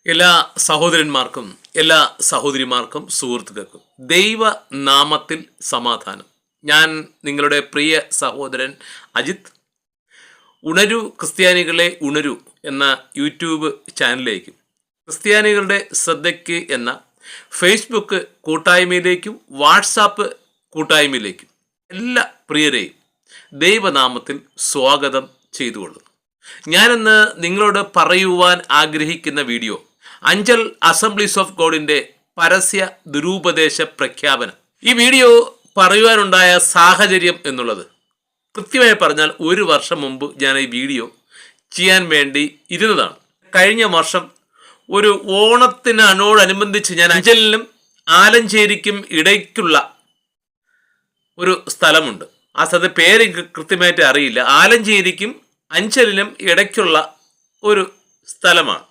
എല്ലാ സഹോദരന്മാർക്കും എല്ലാ സഹോദരിമാർക്കും സുഹൃത്തുക്കൾക്കും ദൈവനാമത്തിൽ സമാധാനം. ഞാൻ നിങ്ങളുടെ പ്രിയ സഹോദരൻ അജിത്. ഉണരൂ ക്രിസ്ത്യാനികളെ ഉണരൂ എന്ന യൂട്യൂബ് ചാനലിലേക്കും ക്രിസ്ത്യാനികളുടെ ശ്രദ്ധയ്ക്ക് എന്ന ഫേസ്ബുക്ക് കൂട്ടായ്മയിലേക്കും വാട്സാപ്പ് കൂട്ടായ്മയിലേക്കും എല്ലാ പ്രിയരെയും ദൈവനാമത്തിൽ സ്വാഗതം ചെയ്തുകൊള്ളുന്നു. ഞാനിന്ന് നിങ്ങളോട് പറയുവാൻ ആഗ്രഹിക്കുന്ന വീഡിയോ അഞ്ചൽ അസംബ്ലീസ് ഓഫ് ഗോഡിൻ്റെ പരസ്യ ദുരുപദേശ പ്രഖ്യാപനം. ഈ വീഡിയോ പറയുവാനുണ്ടായ സാഹചര്യം എന്നുള്ളത് കൃത്യമായി പറഞ്ഞാൽ 1 വർഷം മുമ്പ് ഞാൻ ഈ വീഡിയോ ചെയ്യാൻ വേണ്ടി ഇരുന്നതാണ്. കഴിഞ്ഞ വർഷം ഒരു ഓണത്തിനോടനുബന്ധിച്ച് ഞാൻ അഞ്ചലിനും ആലഞ്ചേരിക്കും ഇടയ്ക്കുള്ള ഒരു സ്ഥലമുണ്ട്. ആ സ്ഥലത്തെ പേര് കൃത്യമായിട്ട് അറിയില്ല. ആലഞ്ചേരിക്കും അഞ്ചലിനും ഇടയ്ക്കുള്ള ഒരു സ്ഥലമാണ്.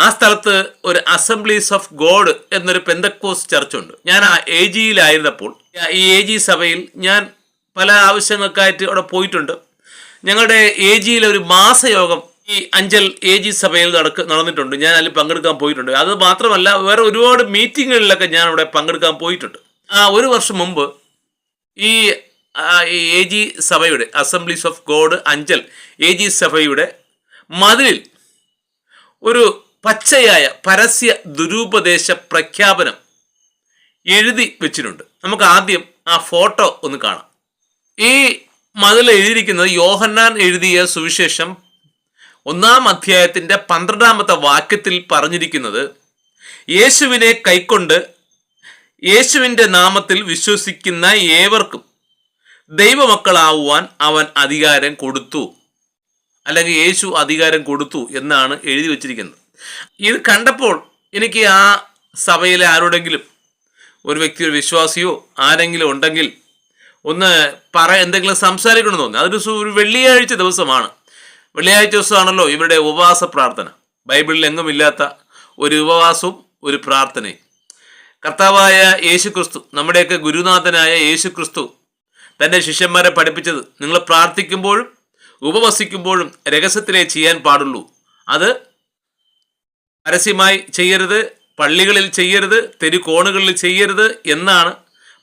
ആ സ്ഥലത്ത് ഒരു അസംബ്ലീസ് ഓഫ് ഗോഡ് എന്നൊരു പെന്തക്കോസ് ചർച്ചുണ്ട്. ഞാൻ ആ AG-യിലായിരുന്നപ്പോൾ ഈ AG സഭയിൽ ഞാൻ പല ആവശ്യങ്ങൾക്കായിട്ട് അവിടെ പോയിട്ടുണ്ട്. ഞങ്ങളുടെ AG-യിലെ ഒരു മാസയോഗം ഈ അഞ്ചൽ AG സഭയിൽ നടന്നിട്ടുണ്ട്. ഞാൻ അതിൽ പങ്കെടുക്കാൻ പോയിട്ടുണ്ട്. അത് മാത്രമല്ല വേറെ ഒരുപാട് മീറ്റിങ്ങുകളിലൊക്കെ ഞാൻ അവിടെ പങ്കെടുക്കാൻ പോയിട്ടുണ്ട്. 1 വർഷം മുമ്പ് ഈ AG സഭയുടെ assemblies of God Anchal AG സഭയുടെ മതിലിൽ ഒരു പച്ചയായ പരസ്യ ദുരുപദേശ പ്രഖ്യാപനം എഴുതി വെച്ചിട്ടുണ്ട്. നമുക്ക് ആദ്യം ആ ഫോട്ടോ ഒന്ന് കാണാം. ഈ മതിൽ എഴുതിയിരിക്കുന്നത് യോഹന്നാൻ എഴുതിയ സുവിശേഷം 1-ാം അധ്യായത്തിൻ്റെ 12-ാമത്തെ വാക്യത്തിൽ പറഞ്ഞിരിക്കുന്നത്, യേശുവിനെ കൈക്കൊണ്ട് യേശുവിൻ്റെ നാമത്തിൽ വിശ്വസിക്കുന്ന ഏവർക്കും ദൈവമക്കളാവുവാൻ അവൻ അധികാരം കൊടുത്തു, അല്ലെങ്കിൽ യേശു അധികാരം കൊടുത്തു എന്നാണ് എഴുതി വച്ചിരിക്കുന്നത്. ഇത് കണ്ടപ്പോൾ എനിക്ക് ആ സഭയിലെ ആരോടെങ്കിലും ഒരു വ്യക്തി, ഒരു വിശ്വാസിയോ ആരെങ്കിലും ഉണ്ടെങ്കിൽ ഒന്ന് എന്തെങ്കിലും സംസാരിക്കണമെന്ന് തോന്നി. അതൊരു വെള്ളിയാഴ്ച ദിവസമാണ്. വെള്ളിയാഴ്ച ദിവസമാണല്ലോ ഇവരുടെ ഉപവാസ പ്രാർത്ഥന. ബൈബിളിൽ എങ്ങുമില്ലാത്ത ഒരു ഉപവാസവും ഒരു പ്രാർത്ഥനയും. കർത്താവായ യേശു ക്രിസ്തു, നമ്മുടെയൊക്കെ ഗുരുനാഥനായ യേശു ക്രിസ്തു തൻ്റെ ശിഷ്യന്മാരെ പഠിപ്പിച്ചത്, നിങ്ങൾ പ്രാർത്ഥിക്കുമ്പോഴും ഉപവസിക്കുമ്പോഴും രഹസ്യത്തിലേ ചെയ്യാൻ പാടുള്ളൂ. അത് പരസ്യമായി ചെയ്യരുത്, പള്ളികളിൽ ചെയ്യരുത്, തെരുക്കോണുകളിൽ ചെയ്യരുത് എന്നാണ്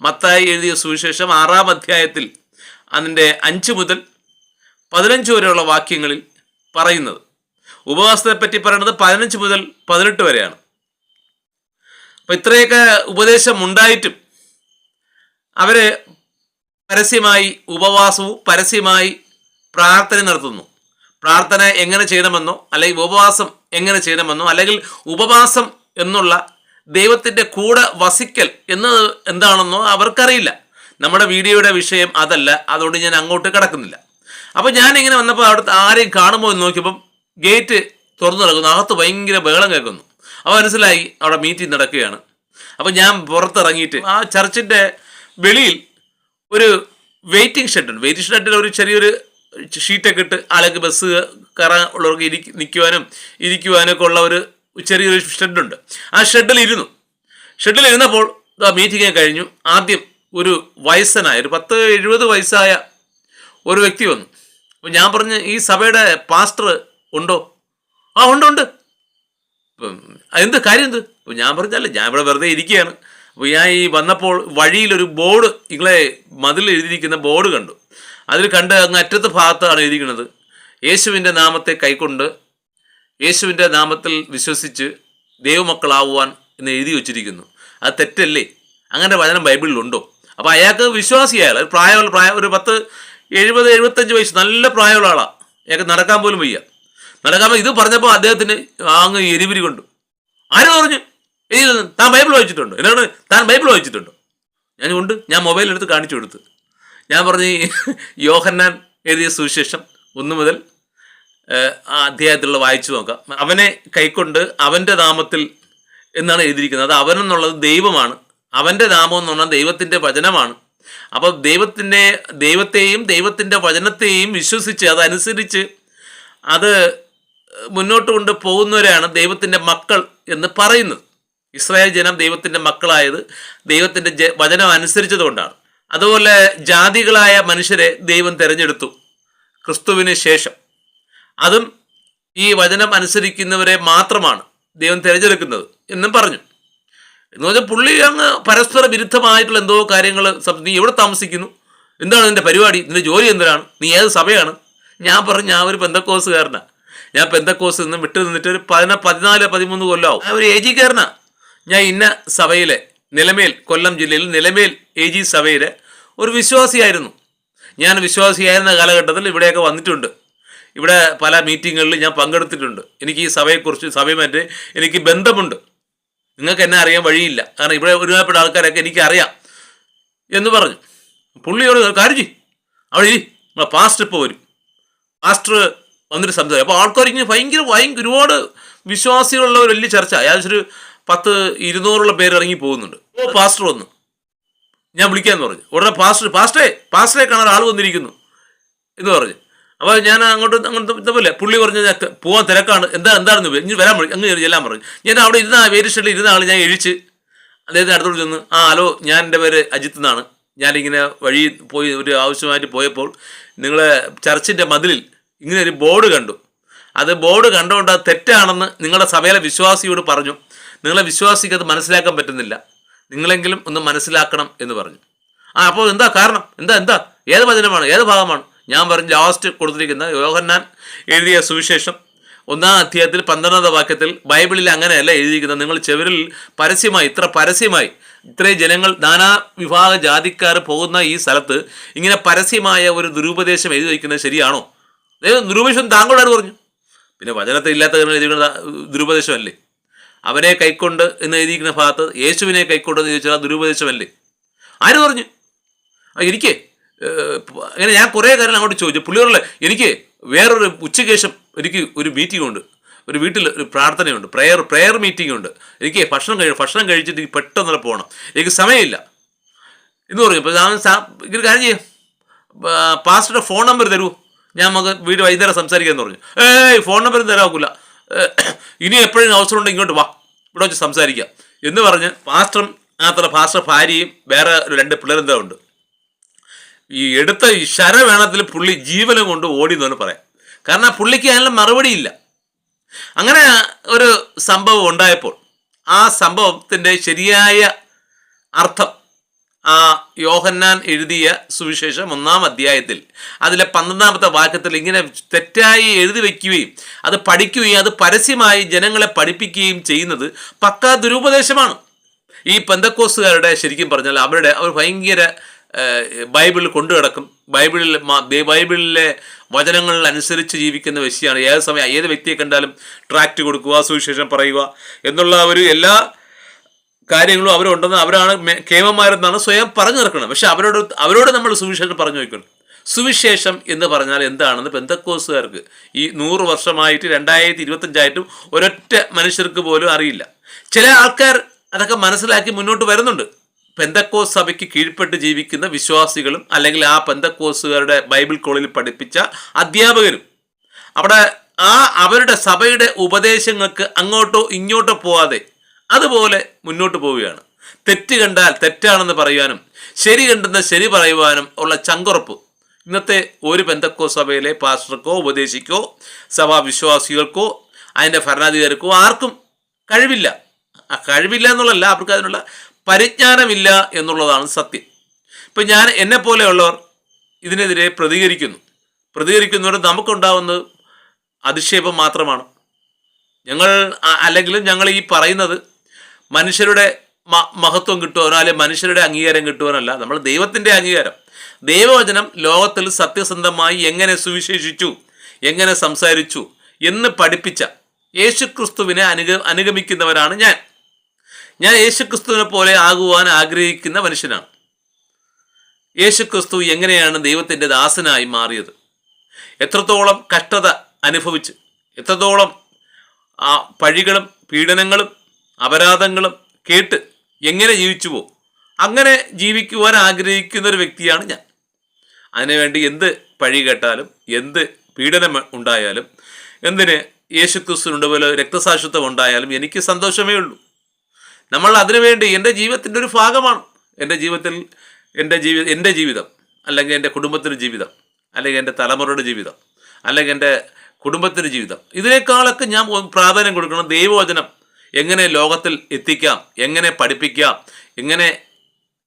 മത്തായി എഴുതിയ സുവിശേഷം 6-ാം അധ്യായത്തിൽ അതിൻ്റെ 5 മുതൽ 15 വരെയുള്ള വാക്യങ്ങളിൽ പറയുന്നത്. ഉപവാസത്തെപ്പറ്റി പറയുന്നത് 15 മുതൽ 18 വരെയാണ്. അപ്പം ഇത്രയൊക്കെ ഉപദേശം ഉണ്ടായിട്ടും അവർ പരസ്യമായി ഉപവാസവും പരസ്യമായി പ്രാർത്ഥന നടത്തുന്നു. പ്രാർത്ഥന എങ്ങനെ ചെയ്യണമെന്നോ അല്ലെങ്കിൽ ഉപവാസം എങ്ങനെ ചെയ്യണമെന്നോ അല്ലെങ്കിൽ ഉപവാസം എന്നുള്ള ദൈവത്തിൻ്റെ കൂടെ വസിക്കൽ എന്നത് എന്താണെന്നോ അവർക്കറിയില്ല. നമ്മുടെ വീഡിയോയുടെ വിഷയം അതല്ല, അതുകൊണ്ട് ഞാൻ അങ്ങോട്ട് കിടക്കുന്നില്ല. അപ്പോൾ ഞാനിങ്ങനെ വന്നപ്പോൾ അവിടുത്തെ ആരെയും കാണുമോ എന്ന് നോക്കിയപ്പം ഗേറ്റ് തുറന്നു നടക്കുന്നു. അകത്ത് ഭയങ്കര ബഹളം കേൾക്കുന്നു. അപ്പോൾ മനസ്സിലായി അവിടെ മീറ്റിംഗ് നടക്കുകയാണ്. അപ്പോൾ ഞാൻ പുറത്തിറങ്ങിയിട്ട് ആ ചർച്ചിൻ്റെ വെളിയിൽ ഒരു വെയിറ്റിംഗ് ഷെഡുണ്ട്. വെയിറ്റിംഗ് ഷെഡിൽ ഒരു ചെറിയൊരു ഷീറ്റൊക്കെ ഇട്ട് ആൾക്ക് ബസ് കയറാൻ ഉള്ളവർക്ക് നിൽക്കുവാനും ഇരിക്കുവാനൊക്കെ ഉള്ള ഒരു ചെറിയൊരു ഷെഡുണ്ട്. ആ ഷെഡിലിരുന്നപ്പോൾ മീറ്റിംഗ് കഴിഞ്ഞു. ആദ്യം ഒരു വയസ്സനായ ഒരു 10-70 വയസ്സായ ഒരു വ്യക്തി വന്നു. അപ്പോൾ ഞാൻ പറഞ്ഞു, ഈ സഭയുടെ പാസ്റ്റർ ഉണ്ടോ? ആ ഉണ്ട്. എന്ത് കാര്യം എന്ത്? അപ്പോൾ ഞാൻ പറഞ്ഞല്ലേ, ഞാൻ ഇവിടെ വെറുതെ ഇരിക്കുകയാണ്. അപ്പോൾ ഞാൻ ഈ വന്നപ്പോൾ വഴിയിലൊരു ബോർഡ്, നിങ്ങളെ മതിൽ എഴുതിയിരിക്കുന്ന ബോർഡ് കണ്ടു. അതിൽ കണ്ട് അങ്ങ് അറ്റത്തെ ഭാഗത്താണ് എഴുതിയിരിക്കുന്നത്, യേശുവിൻ്റെ നാമത്തെ കൈക്കൊണ്ട് യേശുവിൻ്റെ നാമത്തിൽ വിശ്വസിച്ച് ദൈവമക്കളാവുവാൻ എന്ന് എഴുതി വച്ചിരിക്കുന്നു. അത് തെറ്റല്ലേ? അങ്ങനെ വചനം ബൈബിളിലുണ്ടോ? അപ്പോൾ അയാൾക്ക് വിശ്വാസിയായാൽ ഒരു ഒരു 70-75 വയസ്സ്, നല്ല പ്രായമുള്ള ആളാണ്. അയാൾക്ക് നടക്കാൻ പോലും വയ്യ. ഇത് പറഞ്ഞപ്പോൾ അദ്ദേഹത്തിന് അങ്ങ് എരിപിരി കൊണ്ടു. ആരും പറഞ്ഞു, താൻ ബൈബിൾ വായിച്ചിട്ടുണ്ടോ? എന്നാണ്, താൻ ബൈബിൾ വായിച്ചിട്ടുണ്ടോ? ഞാൻ മൊബൈലെടുത്ത് കാണിച്ചു കൊടുത്ത്. ഞാൻ പറഞ്ഞു, യോഹന്നാൻ എഴുതിയ സുവിശേഷം 1 മുതൽ ആ അധ്യായത്തിലുള്ള വായിച്ചു നോക്കാം. അവനെ കൈക്കൊണ്ട് അവൻ്റെ നാമത്തിൽ എന്നാണ് എഴുതിയിരിക്കുന്നത്. അത് അവനെന്നുള്ളത് ദൈവമാണ്. അവൻ്റെ നാമം എന്ന് പറഞ്ഞാൽ ദൈവത്തിൻ്റെ വചനമാണ്. അപ്പോൾ ദൈവത്തെയും ദൈവത്തിൻ്റെ വചനത്തെയും വിശ്വസിച്ച് അതനുസരിച്ച് അത് മുന്നോട്ട് കൊണ്ട് പോകുന്നവരെയാണ് ദൈവത്തിൻ്റെ മക്കൾ എന്ന് പറയുന്നത്. ഇസ്രായേൽ ജനം ദൈവത്തിൻ്റെ മക്കളായത് ദൈവത്തിൻ്റെ വചനം അനുസരിച്ചതുകൊണ്ടാണ്. അതുപോലെ ജാതികളായ മനുഷ്യരെ ദൈവം തിരഞ്ഞെടുത്തു ക്രിസ്തുവിന് ശേഷം. അതും ഈ വചനം അനുസരിക്കുന്നവരെ മാത്രമാണ് ദൈവം തിരഞ്ഞെടുക്കുന്നത് എന്നും പറഞ്ഞു. എന്ന് പറഞ്ഞാൽ പുള്ളി അങ്ങ് പരസ്പര വിരുദ്ധമായിട്ടുള്ള എന്തോ കാര്യങ്ങൾ. നീ എവിടെ താമസിക്കുന്നു, എന്താണ് നിൻ്റെ പരിപാടി, നിൻ്റെ ജോലി എന്തിനാണ്, നീ ഏത് സഭയാണ്? ഞാൻ പറഞ്ഞു ഞാൻ ഒരു പെന്തക്കോസുകാരനാണ്. ഞാൻ പെന്തക്കോസ് നിന്ന് വിട്ടു നിന്നിട്ട് ഒരു 14-13 കൊല്ലമാവും. ഒരു ഏജിക്കാരനാണ്. ഞാൻ ഇന്ന സഭയിലെ നിലമേൽ, കൊല്ലം ജില്ലയിൽ നിലമേൽ AG സഭയിലെ ഒരു വിശ്വാസിയായിരുന്നു. ഞാൻ വിശ്വാസിയായിരുന്ന കാലഘട്ടത്തിൽ ഇവിടെയൊക്കെ വന്നിട്ടുണ്ട്. ഇവിടെ പല മീറ്റിങ്ങുകളിൽ ഞാൻ പങ്കെടുത്തിട്ടുണ്ട്. എനിക്ക് ഈ സഭയെക്കുറിച്ച്, സഭയുമായിട്ട് എനിക്ക് ബന്ധമുണ്ട്. നിങ്ങൾക്ക് എന്നെ അറിയാൻ വഴിയില്ല, കാരണം ഇവിടെ ഒരുപാട് ആൾക്കാരൊക്കെ എനിക്കറിയാം എന്ന് പറഞ്ഞു. പുള്ളിയോട് കാര്യം ചെയ്യും, അവിടെ ഇരി, നമ്മളെ പാസ്റ്റർ ഇപ്പോൾ വരും. പാസ്റ്റർ വന്നിട്ട് സംസാരിക്കും. അപ്പോൾ ആൾക്കാർ ഇങ്ങനെ ഭയങ്കര ഒരുപാട് വിശ്വാസികളുള്ള ഒരു വലിയ ചർച്ച. ഏകദേശം ഒരു 100-200 പേര് ഇറങ്ങി പോകുന്നുണ്ട്. പാസ്റ്റർ വന്നു, ഞാൻ വിളിക്കാമെന്ന് പറഞ്ഞു. ഉടനെ പാസ്റ്ററെ കാണാൻ ആൾ വന്നിരിക്കുന്നു എന്ന് പറഞ്ഞു. അപ്പോൾ ഞാൻ അങ്ങോട്ട് പോലെ പുള്ളി പറഞ്ഞു പോകാൻ തിരക്കാണ്, എന്താണെന്ന് ഇനി വരാൻ അങ്ങ് ചെല്ലാൻ പറഞ്ഞു. ഞാൻ അവിടെ ഇരുന്ന വേരിസ്റ്റേഡിൽ ഇരുന്ന ആൾ ഞാൻ എഴിച്ച് അദ്ദേഹത്തിന് അടുത്തോട്ട് ചെന്ന്, ഹലോ, ഞാൻ എൻ്റെ പേര് അജിത്ത് എന്നാണ്. ഞാനിങ്ങനെ വഴി പോയി ഒരു ആവശ്യമായിട്ട് പോയപ്പോൾ നിങ്ങളെ ചർച്ചിൻ്റെ മതിലിൽ ഇങ്ങനെ ഒരു ബോർഡ് കണ്ടു. അത് ബോർഡ് കണ്ടുകൊണ്ട് അത് തെറ്റാണെന്ന് നിങ്ങളുടെ സഭയിലെ വിശ്വാസിയോട് പറഞ്ഞു. നിങ്ങളെ വിശ്വാസിക്ക് അത് മനസ്സിലാക്കാൻ പറ്റുന്നില്ല, നിങ്ങളെങ്കിലും ഒന്ന് മനസ്സിലാക്കണം എന്ന് പറഞ്ഞു. അപ്പോൾ എന്താ കാരണം, എന്താ ഏത് വചനമാണ്, ഏത് ഭാഗമാണ്? ഞാൻ പറഞ്ഞു ലാസ്റ്റ് കൊടുത്തിരിക്കുന്ന യോഹന്നാൻ എഴുതിയ സുവിശേഷം 1-ാം അധ്യായത്തിൽ 12-ാം വാക്യത്തിൽ ബൈബിളിൽ അങ്ങനെയല്ല എഴുതിയിരിക്കുന്നത്. നിങ്ങൾ ചെവിരിൽ പരസ്യമായി ഇത്രയും ജനങ്ങൾ, നാനാ വിഭാഗ ജാതിക്കാർ പോകുന്ന ഈ സ്ഥലത്ത് ഇങ്ങനെ പരസ്യമായ ഒരു ദുരുപദേശം എഴുതി വയ്ക്കുന്നത് ശരിയാണോ? ദുരുപദേശം താങ്കളോട് പറഞ്ഞു. പിന്നെ വചനത്തിൽ ഇല്ലാത്ത എഴുതിക്കുന്ന ദുരുപദേശമല്ലേ? അവനെ കൈക്കൊണ്ട് എന്ന് എഴുതിയിരിക്കുന്ന ഭാഗത്ത് യേശുവിനെ കൈക്കൊണ്ട് എന്ന് ചോദിച്ചാൽ ദുരുപദേശമല്ലേ? ആര് പറഞ്ഞു? എനിക്ക് അങ്ങനെ ഞാൻ കുറേ കാര്യങ്ങൾ അങ്ങോട്ട് ചോദിച്ചു. പുള്ളിയോടുള്ള എനിക്ക് വേറൊരു ഉച്ചശേഷം എനിക്ക് ഒരു മീറ്റിംഗ് ഉണ്ട്, ഒരു വീട്ടിൽ ഒരു പ്രാർത്ഥനയുണ്ട്, പ്രെയർ മീറ്റിംഗ് ഉണ്ട്. എനിക്ക് ഭക്ഷണം കഴിച്ചിട്ട് പെട്ടെന്ന് പോകണം, എനിക്ക് സമയമില്ല എന്ന് പറഞ്ഞു. അപ്പോൾ ഞാൻ ഇങ്ങനെ കാര്യം ചെയ്യാം, പാസ്റ്ററുടെ ഫോൺ നമ്പർ തരുമോ, ഞാൻ നമുക്ക് വീട് വൈകുന്നേരം സംസാരിക്കാമെന്ന് പറഞ്ഞു. ഫോൺ നമ്പർ തരാക്കില്ല, ഇനി എപ്പോഴും അവസരം ഉണ്ടെങ്കിൽ ഇങ്ങോട്ട് വാ, ഇവിടെ വെച്ച് സംസാരിക്കാം എന്ന് പറഞ്ഞ് പാസ്റ്ററും പാസ്റ്റർ ഭാര്യയും വേറെ 2 പിള്ളേരെന്താ ഉണ്ട്. ഈ എടുത്ത ഈ ശരവേണത്തിൽ പുള്ളി ജീവനം കൊണ്ട് ഓടി എന്ന് പറയാം. കാരണം ആ പുള്ളിക്ക് അതിനുള്ള മറുപടിയില്ല. അങ്ങനെ ഒരു സംഭവം ഉണ്ടായപ്പോൾ ആ സംഭവത്തിൻ്റെ ശരിയായ അർത്ഥം ആ യോഹന്നാൻ എഴുതിയ സുവിശേഷം 1-ാം അധ്യായത്തിൽ അതിലെ 12-ാമത്തെ വാക്യത്തിൽ ഇങ്ങനെ തെറ്റായി എഴുതി വയ്ക്കുകയും അത് പഠിക്കുകയും അത് പരസ്യമായി ജനങ്ങളെ പഠിപ്പിക്കുകയും ചെയ്യുന്നത് പക്കാ ദുരുപദേശമാണ്. ഈ പെന്തക്കോസ്തുകാരുടെ ശരിക്കും പറഞ്ഞാൽ അവർ ഭയങ്കര ബൈബിളിൽ കൊണ്ടു കിടക്കും. ബൈബിളിലെ വചനങ്ങളിലനുസരിച്ച് ജീവിക്കുന്ന വ്യക്തിയാണ്. ഏത് സമയം ഏത് വ്യക്തിയെ കണ്ടാലും ട്രാക്റ്റ് കൊടുക്കുക, സുവിശേഷം പറയുക എന്നുള്ള ഒരു എല്ലാ കാര്യങ്ങളും അവരുണ്ടെന്ന്, അവരാണ് കേമന്മാരെന്നാണ് സ്വയം പറഞ്ഞു നടക്കുന്നത്. പക്ഷെ അവരോട് നമ്മൾ സുവിശേഷം പറഞ്ഞു വയ്ക്കണം. സുവിശേഷം എന്ന് പറഞ്ഞാൽ എന്താണെന്ന് പെന്തക്കോസ്തുകാർക്ക് ഈ 100 വർഷമായിട്ട് 2025 ഒരൊറ്റ മനുഷ്യർക്ക് പോലും അറിയില്ല. ചില ആൾക്കാർ അതൊക്കെ മനസ്സിലാക്കി മുന്നോട്ട് വരുന്നുണ്ട്. പെന്തക്കോസ് സഭയ്ക്ക് കീഴ്പ്പെട്ട് ജീവിക്കുന്ന വിശ്വാസികളും അല്ലെങ്കിൽ ആ പെന്തക്കോസുകാരുടെ ബൈബിൾ കോളേജിൽ പഠിപ്പിച്ച അധ്യാപകരും അവിടെ അവരുടെ സഭയുടെ ഉപദേശങ്ങൾക്ക് അങ്ങോട്ടോ ഇങ്ങോട്ടോ പോവാതെ അതുപോലെ മുന്നോട്ട് പോവുകയാണ്. തെറ്റ് കണ്ടാൽ തെറ്റാണെന്ന് പറയുവാനും ശരി കണ്ടെന്ന് ശരി പറയുവാനും ഉള്ള ചങ്കുറപ്പ് ഇന്നത്തെ ഒരു പെന്തക്കോസ് സഭയിലെ പാസ്റ്റർക്കോ ഉപദേശിക്കോ സഭാവിശ്വാസികൾക്കോ അതിൻ്റെ ഭരണാധികാരിക്കോ ആർക്കും കഴിവില്ല. കഴിവില്ല എന്നുള്ളതല്ല, അവർക്ക് അതിനുള്ള പരിജ്ഞാനമില്ല എന്നുള്ളതാണ് സത്യം. ഇപ്പം എന്നെപ്പോലെയുള്ളവർ ഇതിനെതിരെ പ്രതികരിക്കുന്നവർ നമുക്കുണ്ടാവുന്നത് അധിക്ഷേപം മാത്രമാണ്. ഞങ്ങൾ ഈ പറയുന്നത് മനുഷ്യരുടെ മഹത്വം കിട്ടുവാനോ അല്ലെങ്കിൽ മനുഷ്യരുടെ അംഗീകാരം കിട്ടുവാനല്ല, നമ്മൾ ദൈവത്തിൻ്റെ അംഗീകാരം. ദൈവവചനം ലോകത്തിൽ സത്യസന്ധമായി എങ്ങനെ സുവിശേഷിച്ചു, എങ്ങനെ സംസാരിച്ചു എന്ന് പഠിപ്പിച്ച യേശുക്രിസ്തുവിനെ അനുഗമിക്കുന്നവരാണ് ഞാൻ യേശുക്രിസ്തുവിനെ പോലെ ആകുവാൻ ആഗ്രഹിക്കുന്ന മനുഷ്യനാണ്. യേശുക്രിസ്തു എങ്ങനെയാണ് ദൈവത്തിൻ്റെ ദാസനായി മാറിയത്, എത്രത്തോളം കഷ്ടത അനുഭവിച്ച്, എത്രത്തോളം പഴികളും പീഡനങ്ങളും അപരാധങ്ങളും കേട്ട് എങ്ങനെ ജീവിച്ചുവോ അങ്ങനെ ജീവിക്കുവാൻ ആഗ്രഹിക്കുന്ന ഒരു വ്യക്തിയാണ് ഞാൻ. അതിനുവേണ്ടി എന്ത് പഴി കേട്ടാലും എന്ത് പീഡനം ഉണ്ടായാലും, എന്തിന് യേശുക്രിസ്തുവിനുണ്ട് പോലെ രക്തസാക്ഷിത്വം ഉണ്ടായാലും എനിക്ക് സന്തോഷമേ ഉള്ളൂ. നമ്മൾ അതിനുവേണ്ടി എൻ്റെ ജീവിതത്തിൻ്റെ ഒരു ഭാഗമാണ്. എൻ്റെ ജീവിതത്തിൽ എൻ്റെ ജീവിതം, അല്ലെങ്കിൽ എൻ്റെ കുടുംബത്തിൻ്റെ ജീവിതം, അല്ലെങ്കിൽ എൻ്റെ തലമുറയുടെ ജീവിതം, അല്ലെങ്കിൽ എൻ്റെ കുടുംബത്തിൻ്റെ ജീവിതം, ഇതിനേക്കാളൊക്കെ ഞാൻ പ്രാധാന്യം കൊടുക്കണം ദൈവവചനം എങ്ങനെ ലോകത്തിൽ എത്തിക്കാം, എങ്ങനെ പഠിപ്പിക്കാം, എങ്ങനെ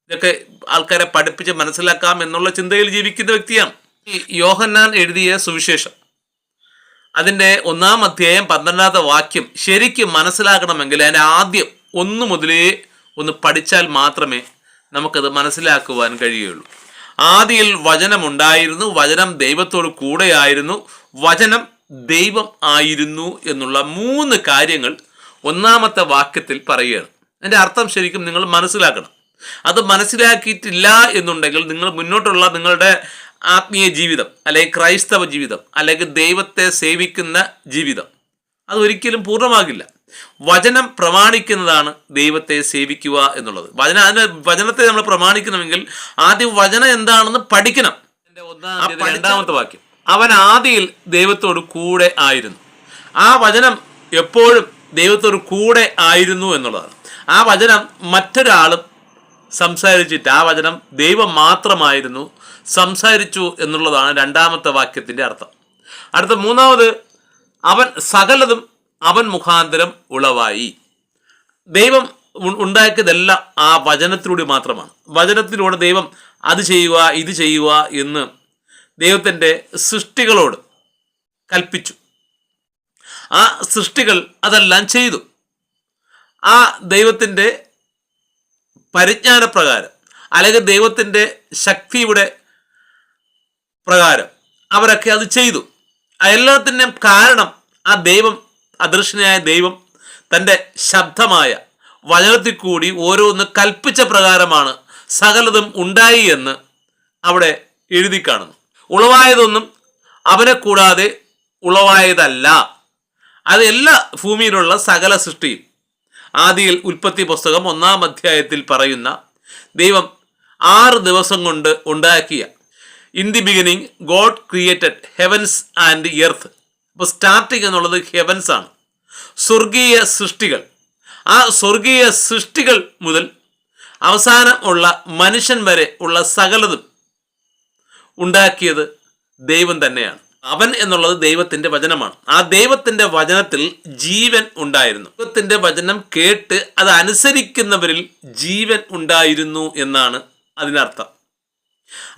ഇതൊക്കെ ആൾക്കാരെ പഠിപ്പിച്ച് മനസ്സിലാക്കാം എന്നുള്ള ചിന്തയിൽ ജീവിക്കുന്ന വ്യക്തിയാണ്. ഈ യോഹന്നാൻ എഴുതിയ സുവിശേഷം അതിൻ്റെ 1-ാം അധ്യായം 12-ാമത്തെ വാക്യം ശരിക്കും മനസ്സിലാക്കണമെങ്കിൽ അതിൻ്റെ ആദ്യം 1 മുതലേ ഒന്ന് പഠിച്ചാൽ മാത്രമേ നമുക്കത് മനസ്സിലാക്കുവാൻ കഴിയുള്ളൂ. ആദിയിൽ വചനമുണ്ടായിരുന്നു, വചനം ദൈവത്തോട് കൂടെയായിരുന്നു, വചനം ദൈവം ആയിരുന്നു എന്നുള്ള 3 കാര്യങ്ങൾ 1-ാമത്തെ വാക്യത്തിൽ പറയുകയാണ്. അതിൻ്റെ അർത്ഥം ശരിക്കും നിങ്ങൾ മനസ്സിലാക്കണം. അത് മനസ്സിലാക്കിയിട്ടില്ല എന്നുണ്ടെങ്കിൽ നിങ്ങൾ മുന്നോട്ടുള്ള നിങ്ങളുടെ ആത്മീയ ജീവിതം, അല്ലെങ്കിൽ ക്രൈസ്തവ ജീവിതം, അല്ലെങ്കിൽ ദൈവത്തെ സേവിക്കുന്ന ജീവിതം അതൊരിക്കലും പൂർണ്ണമാകില്ല. വചനം പ്രമാണിക്കുന്നതാണ് ദൈവത്തെ സേവിക്കുക എന്നുള്ളത്. വചനത്തെ നമ്മൾ പ്രമാണിക്കണമെങ്കിൽ ആദ്യം വചനം എന്താണെന്ന് പഠിക്കണം. 2-ാമത്തെ വാക്യം, അവൻ ആദിയിൽ ദൈവത്തോട് കൂടെ ആയിരുന്നു. ആ വചനം എപ്പോഴും ദൈവത്തോട് കൂടെ ആയിരുന്നു എന്നുള്ളതാണ്. ആ വചനം മറ്റൊരാളും സംസാരിച്ചിട്ട്, ആ വചനം ദൈവം മാത്രമായിരുന്നു സംസാരിച്ചു എന്നുള്ളതാണ് 2-ാമത്തെ വാക്യത്തിൻ്റെ അർത്ഥം. അടുത്ത 3-ാമത്, അവൻ സകലതും അവൻ മുഖാന്തരം ഉളവായി. ദൈവം ഉണ്ടാക്കിയതെല്ലാം ആ വചനത്തിലൂടെ മാത്രമാണ്. വചനത്തിലൂടെ ദൈവം അത് ചെയ്യുക, ഇത് ചെയ്യുക എന്ന് ദൈവത്തിൻ്റെ സൃഷ്ടികളോട് കൽപ്പിച്ചു. ആ സൃഷ്ടികൾ അതെല്ലാം ചെയ്തു. ആ ദൈവത്തിൻ്റെ പരിജ്ഞാനപ്രകാരം, അല്ലെങ്കിൽ ദൈവത്തിൻ്റെ ശക്തിയുടെ പ്രകാരം അവരൊക്കെ അത് ചെയ്തു. എല്ലാത്തിൻ്റെയും കാരണം ആ ദൈവം, അദൃശ്യനായ ദൈവം തൻ്റെ ശബ്ദമായ വചനത്തിൽ കൂടി ഓരോന്ന് കൽപ്പിച്ച പ്രകാരമാണ് സകലതും ഉണ്ടായി എന്ന് അവിടെ എഴുതി കാണുന്നു. ഉളവായതൊന്നും അവനെ കൂടാതെ ഉളവായതല്ല. അത് എല്ലാ ഭൂമിയിലുള്ള സകല സൃഷ്ടിയും ആദിയിൽ ഉൽപ്പത്തി പുസ്തകം 1-ാം അധ്യായത്തിൽ പറയുന്ന ദൈവം 6 ദിവസം കൊണ്ട് ഉണ്ടാക്കിയ, in the beginning God created heavens and earth. അപ്പോൾ സ്റ്റാർട്ടിങ് എന്നുള്ളത് ഹെവൻസ് ആണ്, സ്വർഗീയ സൃഷ്ടികൾ. ആ സ്വർഗീയ സൃഷ്ടികൾ മുതൽ അവസാനം ഉള്ള മനുഷ്യൻ വരെ ഉള്ള സകലതും ഉണ്ടാക്കിയത് ദൈവം തന്നെയാണ്. അവൻ എന്നുള്ളത് ദൈവത്തിൻ്റെ വചനമാണ്. ആ ദൈവത്തിൻ്റെ വചനത്തിൽ ജീവൻ ഉണ്ടായിരുന്നു. ദൈവത്തിൻ്റെ വചനം കേട്ട് അത് അനുസരിക്കുന്നവരിൽ ജീവൻ ഉണ്ടായിരുന്നു എന്നാണ് അതിനർത്ഥം.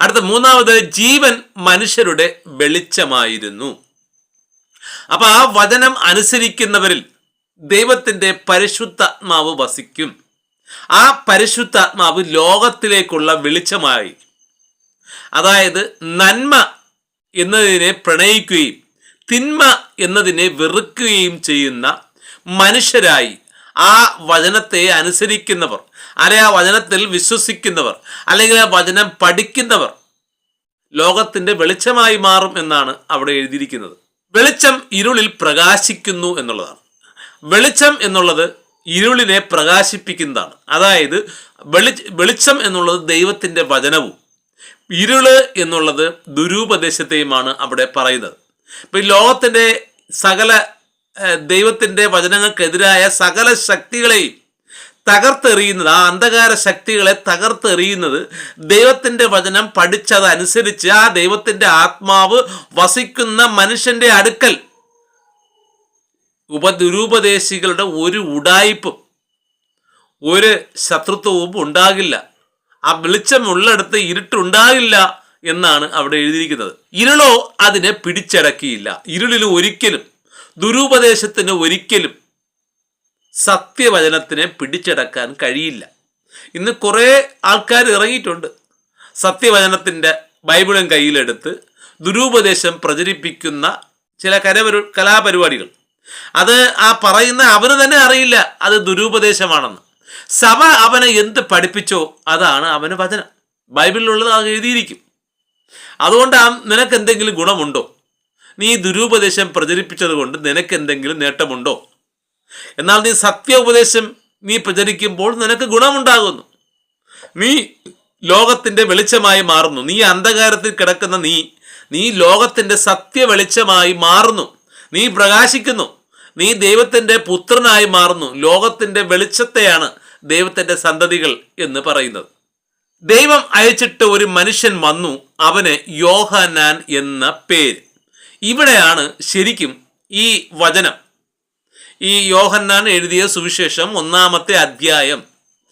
അടുത്ത 3-ാമത്, ജീവൻ മനുഷ്യരുടെ വെളിച്ചമായിരുന്നു. അപ്പൊ ആ വചനം അനുസരിക്കുന്നവരിൽ ദൈവത്തിൻ്റെ പരിശുദ്ധാത്മാവ് വസിക്കും. ആ പരിശുദ്ധാത്മാവ് ലോകത്തിലേക്കുള്ള വെളിച്ചമായി, അതായത് നന്മ എന്നതിനെ പ്രണയിക്കുകയും തിന്മ എന്നതിനെ വെറുക്കുകയും ചെയ്യുന്ന മനുഷ്യരായി ആ വചനത്തെ അനുസരിക്കുന്നവർ, അല്ലെങ്കിൽ ആ വചനത്തിൽ വിശ്വസിക്കുന്നവർ, അല്ലെങ്കിൽ ആ വചനം പഠിക്കുന്നവർ ലോകത്തിൻ്റെ വെളിച്ചമായി മാറും എന്നാണ് അവിടെ എഴുതിയിരിക്കുന്നത്. വെളിച്ചം ഇരുളിൽ പ്രകാശിക്കുന്നു എന്നുള്ളതാണ്. വെളിച്ചം എന്നുള്ളത് ഇരുളിനെ പ്രകാശിപ്പിക്കുന്നതാണ്. അതായത് വെളിച്ചം എന്നുള്ളത് ദൈവത്തിൻ്റെ വചനവും, ഇരുള് എന്നുള്ളത് ദുരുപദേശത്തെയുമാണ് അവിടെ പറയുന്നത്. ഇപ്പം ഈ ലോകത്തിൻ്റെ സകല ദൈവത്തിൻ്റെ വചനങ്ങൾക്കെതിരായ സകല ശക്തികളെയും തകർത്തെറിയുന്നത്, ആ അന്ധകാര ശക്തികളെ തകർത്തെറിയുന്നത് ദൈവത്തിൻ്റെ വചനം പഠിച്ചതനുസരിച്ച് ആ ദൈവത്തിൻ്റെ ആത്മാവ് വസിക്കുന്ന മനുഷ്യൻ്റെ അടുക്കൽ ദുരുപദേശികളുടെ ഒരു ഉഡായിപ്പും ഒരു ശത്രുത്വവും ഉണ്ടാകില്ല. ആ വെളിച്ചമുള്ളിടത്ത് ഇരുട്ടുണ്ടാകില്ല എന്നാണ് അവിടെ എഴുതിയിരിക്കുന്നത്. ഇരുളോ അതിനെ പിടിച്ചടക്കിയില്ല. ഇരുളിൽ ഒരിക്കലും, ദുരുപദേശത്തിന് ഒരിക്കലും സത്യവചനത്തിനെ പിടിച്ചടക്കാൻ കഴിയില്ല. ഇന്ന് കുറേ ആൾക്കാർ ഇറങ്ങിയിട്ടുണ്ട്. സത്യവചനത്തിൻ്റെ ബൈബിളും കയ്യിലെടുത്ത് ദുരുപദേശം പ്രചരിപ്പിക്കുന്ന ചില കലാപരിപാടികൾ. അത് ആ പറയുന്ന അവന് തന്നെ അറിയില്ല അത് ദുരുപദേശമാണെന്ന്. സഭ അവനെ എന്ത് പഠിപ്പിച്ചോ അതാണ് അവന് വചനം. ബൈബിളിലുള്ളത് അത് എഴുതിയിരിക്കും. അതുകൊണ്ട് നിനക്ക് എന്തെങ്കിലും ഗുണമുണ്ടോ? നീ ദുരുപദേശം പ്രചരിപ്പിച്ചത് കൊണ്ട് നിനക്ക് എന്തെങ്കിലും നേട്ടമുണ്ടോ? എന്നാൽ നീ സത്യ ഉപദേശം നീ പ്രചരിക്കുമ്പോൾ നിനക്ക് ഗുണമുണ്ടാകുന്നു. നീ ലോകത്തിന്റെ വെളിച്ചമായി മാറുന്നു. നീ അന്ധകാരത്തിൽ കിടക്കുന്ന നീ ലോകത്തിന്റെ സത്യ വെളിച്ചമായി മാറുന്നു. നീ പ്രകാശിക്കുന്നു. നീ ദൈവത്തിന്റെ പുത്രനായി മാറുന്നു. ലോകത്തിന്റെ വെളിച്ചത്തെയാണ് ദൈവത്തിന്റെ സന്തതികൾ എന്ന് പറയുന്നത്. ദൈവം അയച്ചിട്ട് ഒരു മനുഷ്യൻ വന്നു, അവന് യോഹന്നാൻ എന്ന പേര്. ഇവിടെയാണ് ശരിക്കും ഈ വചനം, ഈ യോഹന്നാൻ എഴുതിയ സുവിശേഷം 1-ാമത്തെ അധ്യായം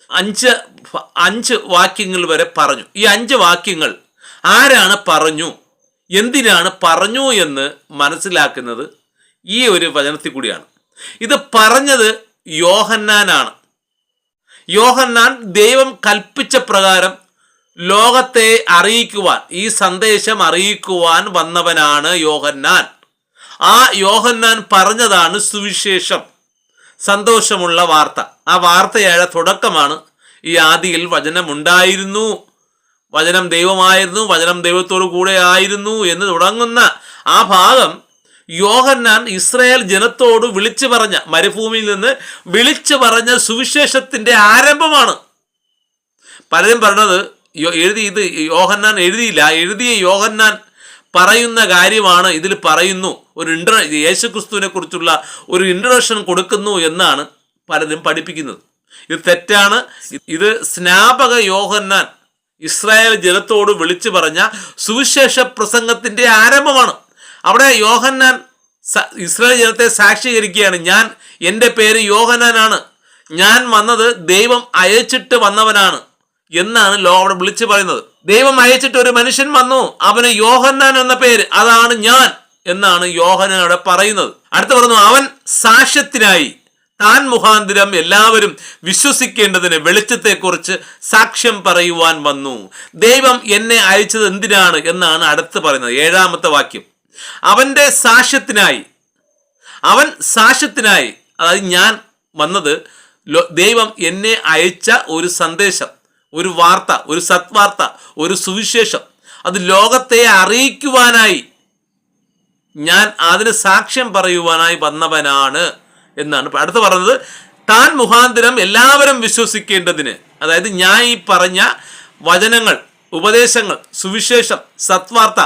5 വാക്യങ്ങൾ വരെ പറഞ്ഞു. ഈ 5 വാക്യങ്ങൾ ആരാണ് പറഞ്ഞു, എന്തിനാണ് പറഞ്ഞു എന്ന് മനസ്സിലാക്കുന്നത് ഈ ഒരു വചനത്തിൽ കൂടിയാണ്. ഇത് പറഞ്ഞത് യോഹന്നാനാണ്. യോഹന്നാൻ ദൈവം കൽപ്പിച്ച പ്രകാരം ലോകത്തെ അറിയിക്കുവാൻ, ഈ സന്ദേശം അറിയിക്കുവാൻ വന്നവനാണ് യോഹന്നാൻ. ആ യോഹന്നാൻ പറഞ്ഞതാണ് സുവിശേഷം, സന്തോഷമുള്ള വാർത്ത. ആ വാർത്തയുടെ തുടക്കമാണ് ഈ ആദിയിൽ വചനമുണ്ടായിരുന്നു, വചനം ദൈവമായിരുന്നു, വചനം ദൈവത്തോടു കൂടെ ആയിരുന്നു എന്ന് തുടങ്ങുന്ന ആ ഭാഗം യോഹന്നാൻ ഇസ്രായേൽ ജനത്തോട് വിളിച്ചു പറഞ്ഞ, മരുഭൂമിയിൽ നിന്ന് വിളിച്ചു പറഞ്ഞ സുവിശേഷത്തിന്റെ ആരംഭമാണ്. പലരും പറഞ്ഞത് ഇത് യോഹന്നാൻ എഴുതിയില്ല, എഴുതിയ യോഹന്നാൻ പറയുന്ന കാര്യമാണ് ഇതിൽ പറയുന്നു, ഒരു യേശുക്രിസ്തുവിനെ കുറിച്ചുള്ള ഒരു ഇൻട്രൊഡക്ഷൻ കൊടുക്കുന്നു എന്നാണ് പലരും പഠിപ്പിക്കുന്നത്. ഇത് തെറ്റാണ്. ഇത് സ്നാപക യോഹന്നാൻ ഇസ്രായേൽ ജനത്തോട് വിളിച്ചു പറഞ്ഞ സുവിശേഷ പ്രസംഗത്തിന്റെ ആരംഭമാണ്. അവിടെ യോഹന്നാൻ ഇസ്രായേൽ ജനത്തെ സാക്ഷീകരിക്കുകയാണ്. എൻ്റെ പേര് യോഹന്നാനാണ്, ഞാൻ വന്നത് ദൈവം അയച്ചിട്ട് വന്നവനാണ് എന്നാണ് അവിടെ വിളിച്ചു പറയുന്നത്. ദൈവം അയച്ചിട്ട് ഒരു മനുഷ്യൻ വന്നു, അവന് യോഹന്നാൻ എന്ന പേര്, അതാണ് ഞാൻ എന്നാണ് യോഹന്നാൻ അവിടെ പറയുന്നത്. അടുത്ത് പറഞ്ഞു, അവൻ സാക്ഷ്യത്തിനായി താൻ മുഖാന്തിരം എല്ലാവരും വിശ്വസിക്കേണ്ടതിന് വെളിച്ചത്തെക്കുറിച്ച് സാക്ഷ്യം പറയുവാൻ വന്നു. ദൈവം എന്നെ അയച്ചത് എന്തിനാണ് എന്നാണ് അടുത്ത് പറയുന്നത്, 7-ാമത്തെ വാക്യം. അവന്റെ സാക്ഷ്യത്തിനായി, അവൻ സാക്ഷ്യത്തിനായി, അതായത് ഞാൻ വന്നത് ദൈവം എന്നെ അയച്ച ഒരു സന്ദേശം, ഒരു വാർത്ത, ഒരു സത്വാർത്ത, ഒരു സുവിശേഷം, അത് ലോകത്തെ അറിയിക്കുവാനായി, ഞാൻ അതിന് സാക്ഷ്യം പറയുവാനായി വന്നവനാണ് എന്നാണ് അടുത്ത് പറഞ്ഞത്. താൻ മുഖാന്തരം എല്ലാവരും വിശ്വസിക്കേണ്ടതിന്, അതായത് ഞാൻ ഈ പറഞ്ഞ വചനങ്ങൾ, ഉപദേശങ്ങൾ, സുവിശേഷം, സത്വാർത്ത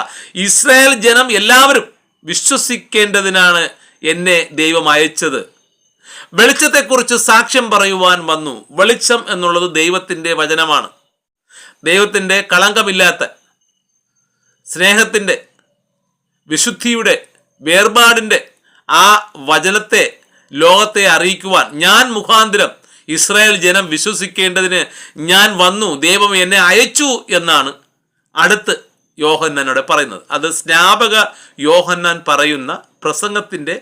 ഇസ്രായേൽ ജനം എല്ലാവരും വിശ്വസിക്കേണ്ടതിനാണ് എന്നെ ദൈവം അയച്ചത്. വെളിച്ചത്തെക്കുറിച്ച് സാക്ഷ്യം പറയുവാൻ വന്നു. വെളിച്ചം എന്നുള്ളത് ദൈവത്തിൻ്റെ വചനമാണ്. ദൈവത്തിൻ്റെ കളങ്കമില്ലാത്ത സ്നേഹത്തിൻ്റെ, വിശുദ്ധിയുടെ, വേർപാടിൻ്റെ ആ വചനത്തെ ലോകത്തെ അറിയിക്കുവാൻ ഞാൻ മുഖാന്തരം ഇസ്രായേൽ ജനം വിശ്വസിക്കേണ്ടതിന് ഞാൻ വന്നു, ദൈവം എന്നെ അയച്ചു എന്നാണ് അടുത്ത് യോഹന്നാനോട് പറയുന്നത്. അത് സ്നാപക യോഹന്നാൻ പറയുന്ന പ്രസംഗത്തിൻ്റെ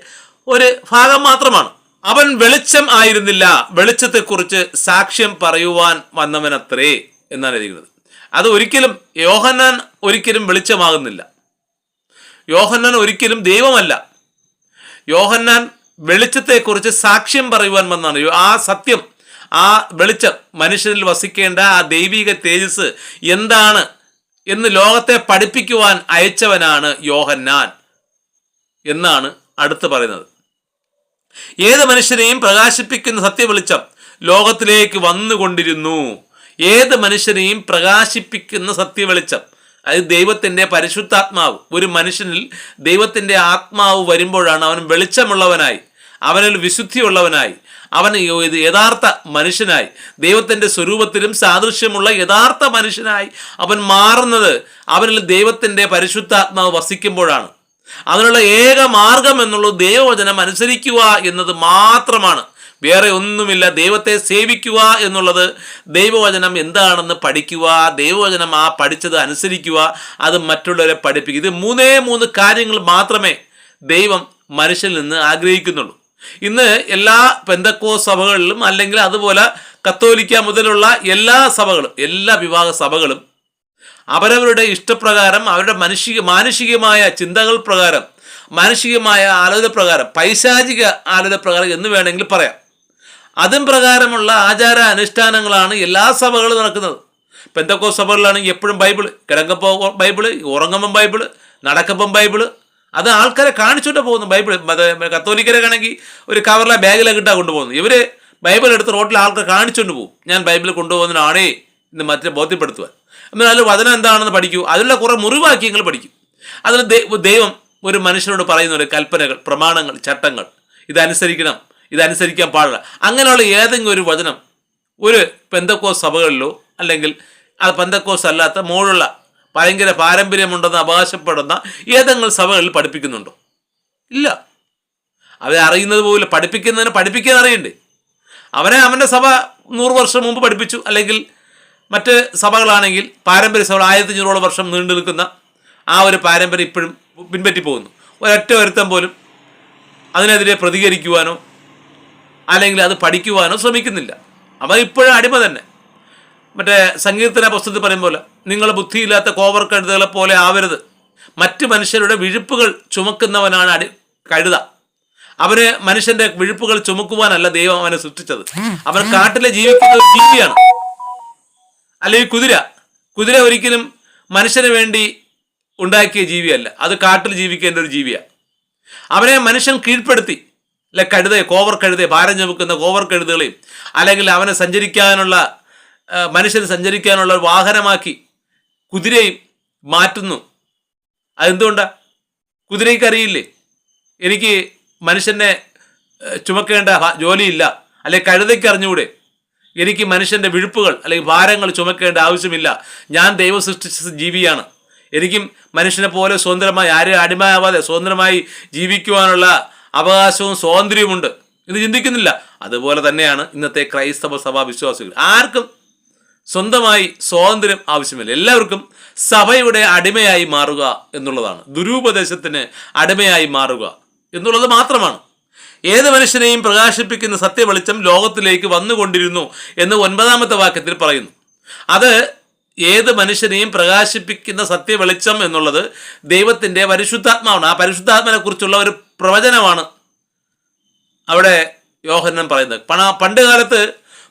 ഒരു ഭാഗം മാത്രമാണ്. അവൻ വെളിച്ചം ആയിരുന്നില്ല, വെളിച്ചത്തെക്കുറിച്ച് സാക്ഷ്യം പറയുവാൻ വന്നവനത്രേ എന്നാണ് എഴുതിയത്. അത് ഒരിക്കലും യോഹന്നാൻ ഒരിക്കലും വെളിച്ചമാകുന്നില്ല. യോഹന്നാൻ ഒരിക്കലും ദൈവമല്ല. യോഹന്നാൻ വെളിച്ചത്തെക്കുറിച്ച് സാക്ഷ്യം പറയുവാൻ വന്നാണ്. ആ സത്യം, ആ വെളിച്ചം, മനുഷ്യരിൽ വസിക്കേണ്ട ആ ദൈവിക തേജസ് എന്താണ് എന്ന് ലോകത്തെ പഠിപ്പിക്കുവാൻ അയച്ചവനാണ് യോഹന്നാൻ എന്നാണ് അടുത്ത് പറയുന്നത്. ഏത് മനുഷ്യനെയും പ്രകാശിപ്പിക്കുന്ന സത്യവെളിച്ചം ലോകത്തിലേക്ക് വന്നുകൊണ്ടിരുന്നു. ഏത് മനുഷ്യനെയും പ്രകാശിപ്പിക്കുന്ന സത്യവെളിച്ചം, അത് ദൈവത്തിൻ്റെ പരിശുദ്ധാത്മാവ്. ഒരു മനുഷ്യനിൽ ദൈവത്തിൻ്റെ ആത്മാവ് വരുമ്പോഴാണ് അവൻ വെളിച്ചമുള്ളവനായി, അവനിൽ വിശുദ്ധിയുള്ളവനായി, അവൻ യഥാർത്ഥ മനുഷ്യനായി, ദൈവത്തിൻ്റെ സ്വരൂപത്തിലും സാദൃശ്യമുള്ള യഥാർത്ഥ മനുഷ്യനായി അവൻ മാറുന്നത് അവനിൽ ദൈവത്തിൻ്റെ പരിശുദ്ധാത്മാവ് വസിക്കുമ്പോഴാണ്. അതിനുള്ള ഏക മാർഗം എന്നുള്ളത് ദൈവവചനം അനുസരിക്കുക എന്നത് മാത്രമാണ്, വേറെ ഒന്നുമില്ല. ദൈവത്തെ സേവിക്കുക എന്നുള്ളത് ദൈവവചനം എന്താണെന്ന് പഠിക്കുക, ദൈവവചനം ആ പഠിച്ചത് അനുസരിക്കുക, അത് മറ്റുള്ളവരെ പഠിപ്പിക്കുക. ഇത് 3 കാര്യങ്ങൾ മാത്രമേ ദൈവം മനുഷ്യനിൽ നിന്ന് ആഗ്രഹിക്കുന്നുള്ളൂ. ഇന്ന് എല്ലാ പെന്തക്കോസ്ത് സഭകളിലും, അല്ലെങ്കിൽ അതുപോലെ കത്തോലിക്ക മുതലുള്ള എല്ലാ സഭകളും, എല്ലാ വിഭാഗ സഭകളും അവരവരുടെ ഇഷ്ടപ്രകാരം, അവരുടെ മാനുഷികമായ ചിന്തകൾ പ്രകാരം, മാനുഷികമായ ആലോചന പ്രകാരം, പൈശാചിക ആലോചന പ്രകാരം എന്ന് വേണമെങ്കിൽ പറയാം, അതും പ്രകാരമുള്ള ആചാര അനുഷ്ഠാനങ്ങളാണ് എല്ലാ സഭകളും നടക്കുന്നത്. പെന്തക്കോസ്ത് സഭകളിലാണെങ്കിൽ എപ്പോഴും ബൈബിള്, കിടക്കപ്പോൾ ബൈബിള്, ഉറങ്ങുമ്പം ബൈബിള്, നടക്കുമ്പം ബൈബിള്, അത് ആൾക്കാരെ കാണിച്ചുകൊണ്ട് പോകുന്നു. ബൈബിൾ കത്തോലിക്കരെ ആണെങ്കിൽ ഒരു കവറിലെ ബാഗിലൊക്കെ ഇട്ടാണ് കൊണ്ടുപോകുന്നത്. ഇവർ ബൈബിൾ എടുത്ത് റോട്ടിൽ ആൾക്കാർ കാണിച്ചുകൊണ്ട് പോകും, ഞാൻ ബൈബിൾ കൊണ്ടുപോകുന്നതിനാണേ എന്ന് മറ്റേ ബോധ്യപ്പെടുത്തുവാൻ. എന്നാൽ അതിൽ വചനം എന്താണെന്ന് പഠിക്കൂ, അതിലുള്ള കുറേ മുറിവാക്യങ്ങൾ പഠിക്കൂ. അതിൽ ദൈവം ഒരു മനുഷ്യനോട് പറയുന്ന ഒരു കൽപ്പനകൾ, പ്രമാണങ്ങൾ, ചട്ടങ്ങൾ, ഇതനുസരിക്കണം, ഇതനുസരിക്കാൻ പാടില്ല, അങ്ങനെയുള്ള ഏതെങ്കിലും ഒരു വചനം ഒരു പെന്തക്കോസ് സഭകളിലോ അല്ലെങ്കിൽ അത് പെന്തക്കോസ് അല്ലാത്ത മോളുള്ള ഭയങ്കര പാരമ്പര്യമുണ്ടെന്ന് അവകാശപ്പെടുന്ന ഏതെങ്കിലും സഭകളിൽ പഠിപ്പിക്കുന്നുണ്ടോ? ഇല്ല. അവരെ അറിയുന്നത് പോലെ പഠിപ്പിക്കുന്നതിന് പഠിപ്പിക്കാൻ അറിയണ്ടേ? അവൻ്റെ സഭ 100 വർഷം മുമ്പ് പഠിപ്പിച്ചു, അല്ലെങ്കിൽ മറ്റ് സഭകളാണെങ്കിൽ പാരമ്പര്യ സഭകൾ 1500 വർഷം നീണ്ടു നിൽക്കുന്ന ആ ഒരു പാരമ്പര്യം ഇപ്പോഴും പിൻപറ്റി പോകുന്നു. ഒരൊറ്റ ഒരുത്തം പോലും അതിനെതിരെ പ്രതികരിക്കുവാനോ അല്ലെങ്കിൽ അത് പഠിക്കുവാനോ ശ്രമിക്കുന്നില്ല. അവൻ ഇപ്പോഴും അടിമ തന്നെ. മറ്റേ സങ്കീർത്തന പുസ്തകത്തിൽ പറയും പോലെ, നിങ്ങൾ ബുദ്ധിയില്ലാത്ത കോവർ കഴുതകളെ പോലെ ആവരുത്. മറ്റ് മനുഷ്യരുടെ വിഴുപ്പുകൾ ചുമക്കുന്നവനാണ് കഴുത. അവന് മനുഷ്യന്റെ വിഴുപ്പുകൾ ചുമക്കുവാനല്ല ദൈവം അവനെ സൃഷ്ടിച്ചത്. അവൻ കാട്ടിലെ ജീവിക്കുന്ന ഒരു ജീവിയാണ്. അല്ലെങ്കിൽ കുതിര ഒരിക്കലും മനുഷ്യന് വേണ്ടി ഉണ്ടാക്കിയ ജീവിയല്ല, അത് കാട്ടിൽ ജീവിക്കേണ്ട ഒരു ജീവിയാണ്. അവനെ മനുഷ്യൻ കീഴ്പ്പെടുത്തി, അല്ലെ കോവർ കഴുതയെ, ഭാരം ചുമക്കുന്ന കോവർ കഴുതകളെയും അല്ലെങ്കിൽ അവനെ മനുഷ്യന് സഞ്ചരിക്കാനുള്ള വാഹനമാക്കി കുതിരയും മാറ്റുന്നു. അതെന്തുകൊണ്ടാ? കുതിരയ്ക്ക് അറിയില്ലേ എനിക്ക് മനുഷ്യനെ ചുമക്കേണ്ട ജോലിയില്ല, അല്ലെങ്കിൽ കഴുതയ്ക്ക് അറിഞ്ഞുകൂടെ എനിക്ക് മനുഷ്യൻ്റെ വിഴുപ്പുകൾ അല്ലെങ്കിൽ ഭാരങ്ങൾ ചുമക്കേണ്ട ആവശ്യമില്ല, ഞാൻ ദൈവം സൃഷ്ടിച്ച ജീവിയാണ്, എനിക്കും മനുഷ്യനെ പോലെ സ്വതന്ത്രമായി ആരും അടിമയാവാതെ സ്വതന്ത്രമായി ജീവിക്കുവാനുള്ള അവകാശവും സ്വാതന്ത്ര്യവുമുണ്ട്. ഇത് ചിന്തിക്കുന്നില്ല. അതുപോലെ തന്നെയാണ് ഇന്നത്തെ ക്രൈസ്തവ സഭാ വിശ്വാസികൾ. ആർക്കും സ്വന്തമായി സ്വാതന്ത്ര്യം ആവശ്യമില്ല. എല്ലാവർക്കും സഭയുടെ അടിമയായി മാറുക എന്നുള്ളതാണ്, ദുരുപദേശത്തിന് അടിമയായി മാറുക എന്നുള്ളത് മാത്രമാണ്. ഏത് മനുഷ്യനെയും പ്രകാശിപ്പിക്കുന്ന സത്യവെളിച്ചം ലോകത്തിലേക്ക് വന്നുകൊണ്ടിരുന്നു എന്ന് 9-ാമത്തെ വാക്യത്തിൽ പറയുന്നു. അത് ഏത് മനുഷ്യനെയും പ്രകാശിപ്പിക്കുന്ന സത്യവെളിച്ചം എന്നുള്ളത് ദൈവത്തിൻ്റെ പരിശുദ്ധാത്മാവാണ്. ആ പരിശുദ്ധാത്മാവിനെ കുറിച്ചുള്ള ഒരു പ്രവചനമാണ് അവിടെ യോഹന്നാൻ പറയുന്നത്. പണ്ട് കാലത്ത്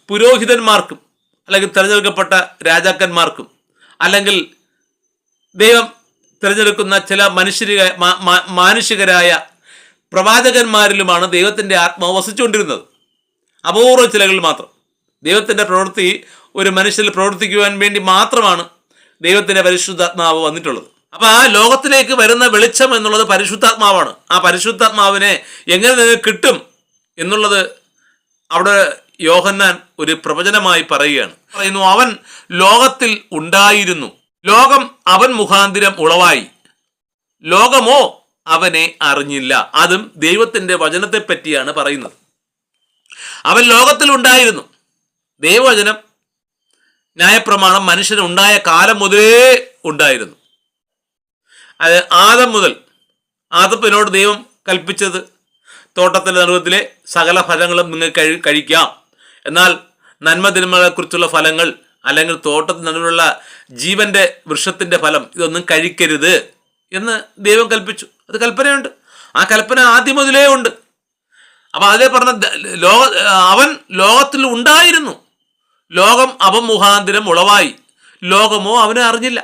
പുരോഹിതന്മാർക്കും അല്ലെങ്കിൽ തിരഞ്ഞെടുക്കപ്പെട്ട രാജാക്കന്മാർക്കും അല്ലെങ്കിൽ ദൈവം തിരഞ്ഞെടുക്കുന്ന ചില മാനുഷികരായ പ്രവാചകന്മാരിലുമാണ് ദൈവത്തിൻ്റെ ആത്മാവ് വസിച്ചുകൊണ്ടിരുന്നത്. അപൂർവ ചിലകളിൽ മാത്രം. ദൈവത്തിൻ്റെ പ്രവൃത്തി ഒരു മനുഷ്യരിൽ പ്രവർത്തിക്കുവാൻ വേണ്ടി മാത്രമാണ് ദൈവത്തിൻ്റെ പരിശുദ്ധാത്മാവ് വന്നിട്ടുള്ളത്. അപ്പോൾ ആ ലോകത്തിലേക്ക് വരുന്ന വെളിച്ചം എന്നുള്ളത് പരിശുദ്ധാത്മാവാണ്. ആ പരിശുദ്ധാത്മാവിനെ എങ്ങനെ നിങ്ങൾക്ക് കിട്ടും എന്നുള്ളത് അവിടെ യോഹന്നാൻ ഒരു പ്രവചനമായി പറയുന്നു. അവൻ ലോകത്തിൽ ഉണ്ടായിരുന്നു, ലോകം അവൻ മുഖാന്തിരം ഉളവായി, ലോകമോ അവനെ അറിഞ്ഞില്ല. അതും ദൈവത്തിൻ്റെ വചനത്തെ പറ്റിയാണ് പറയുന്നത്. അവൻ ലോകത്തിൽ ഉണ്ടായിരുന്നു. ദൈവവചനം, ന്യായപ്രമാണം മനുഷ്യന് ഉണ്ടായ കാലം മുതലേ ഉണ്ടായിരുന്നു. അത് ആദം മുതൽ, ആദപ്പിനോട് ദൈവം കൽപ്പിച്ചത് തോട്ടത്തിലെ നടുവത്തിലെ സകല ഫലങ്ങളും നിങ്ങൾക്ക് കഴിക്കാം, എന്നാൽ നന്മതിന്മകളെക്കുറിച്ചുള്ള ഫലങ്ങൾ അല്ലെങ്കിൽ തോട്ടത്തിന് നടുവിലുള്ള ജീവന്റെ വൃക്ഷത്തിൻ്റെ ഫലം ഇതൊന്നും കഴിക്കരുത് എന്ന് ദൈവം കൽപ്പിച്ചു. അത് കൽപ്പനയുണ്ട്. ആ കൽപ്പന ആദ്യം മുതലേ ഉണ്ട്. അപ്പം അതിലെ പറഞ്ഞ അവൻ ലോകത്തിൽ ഉണ്ടായിരുന്നു, ലോകം അവൻ മുഖാന്തിരം ഉളവായി, ലോകമോ അവനെ അറിഞ്ഞില്ല.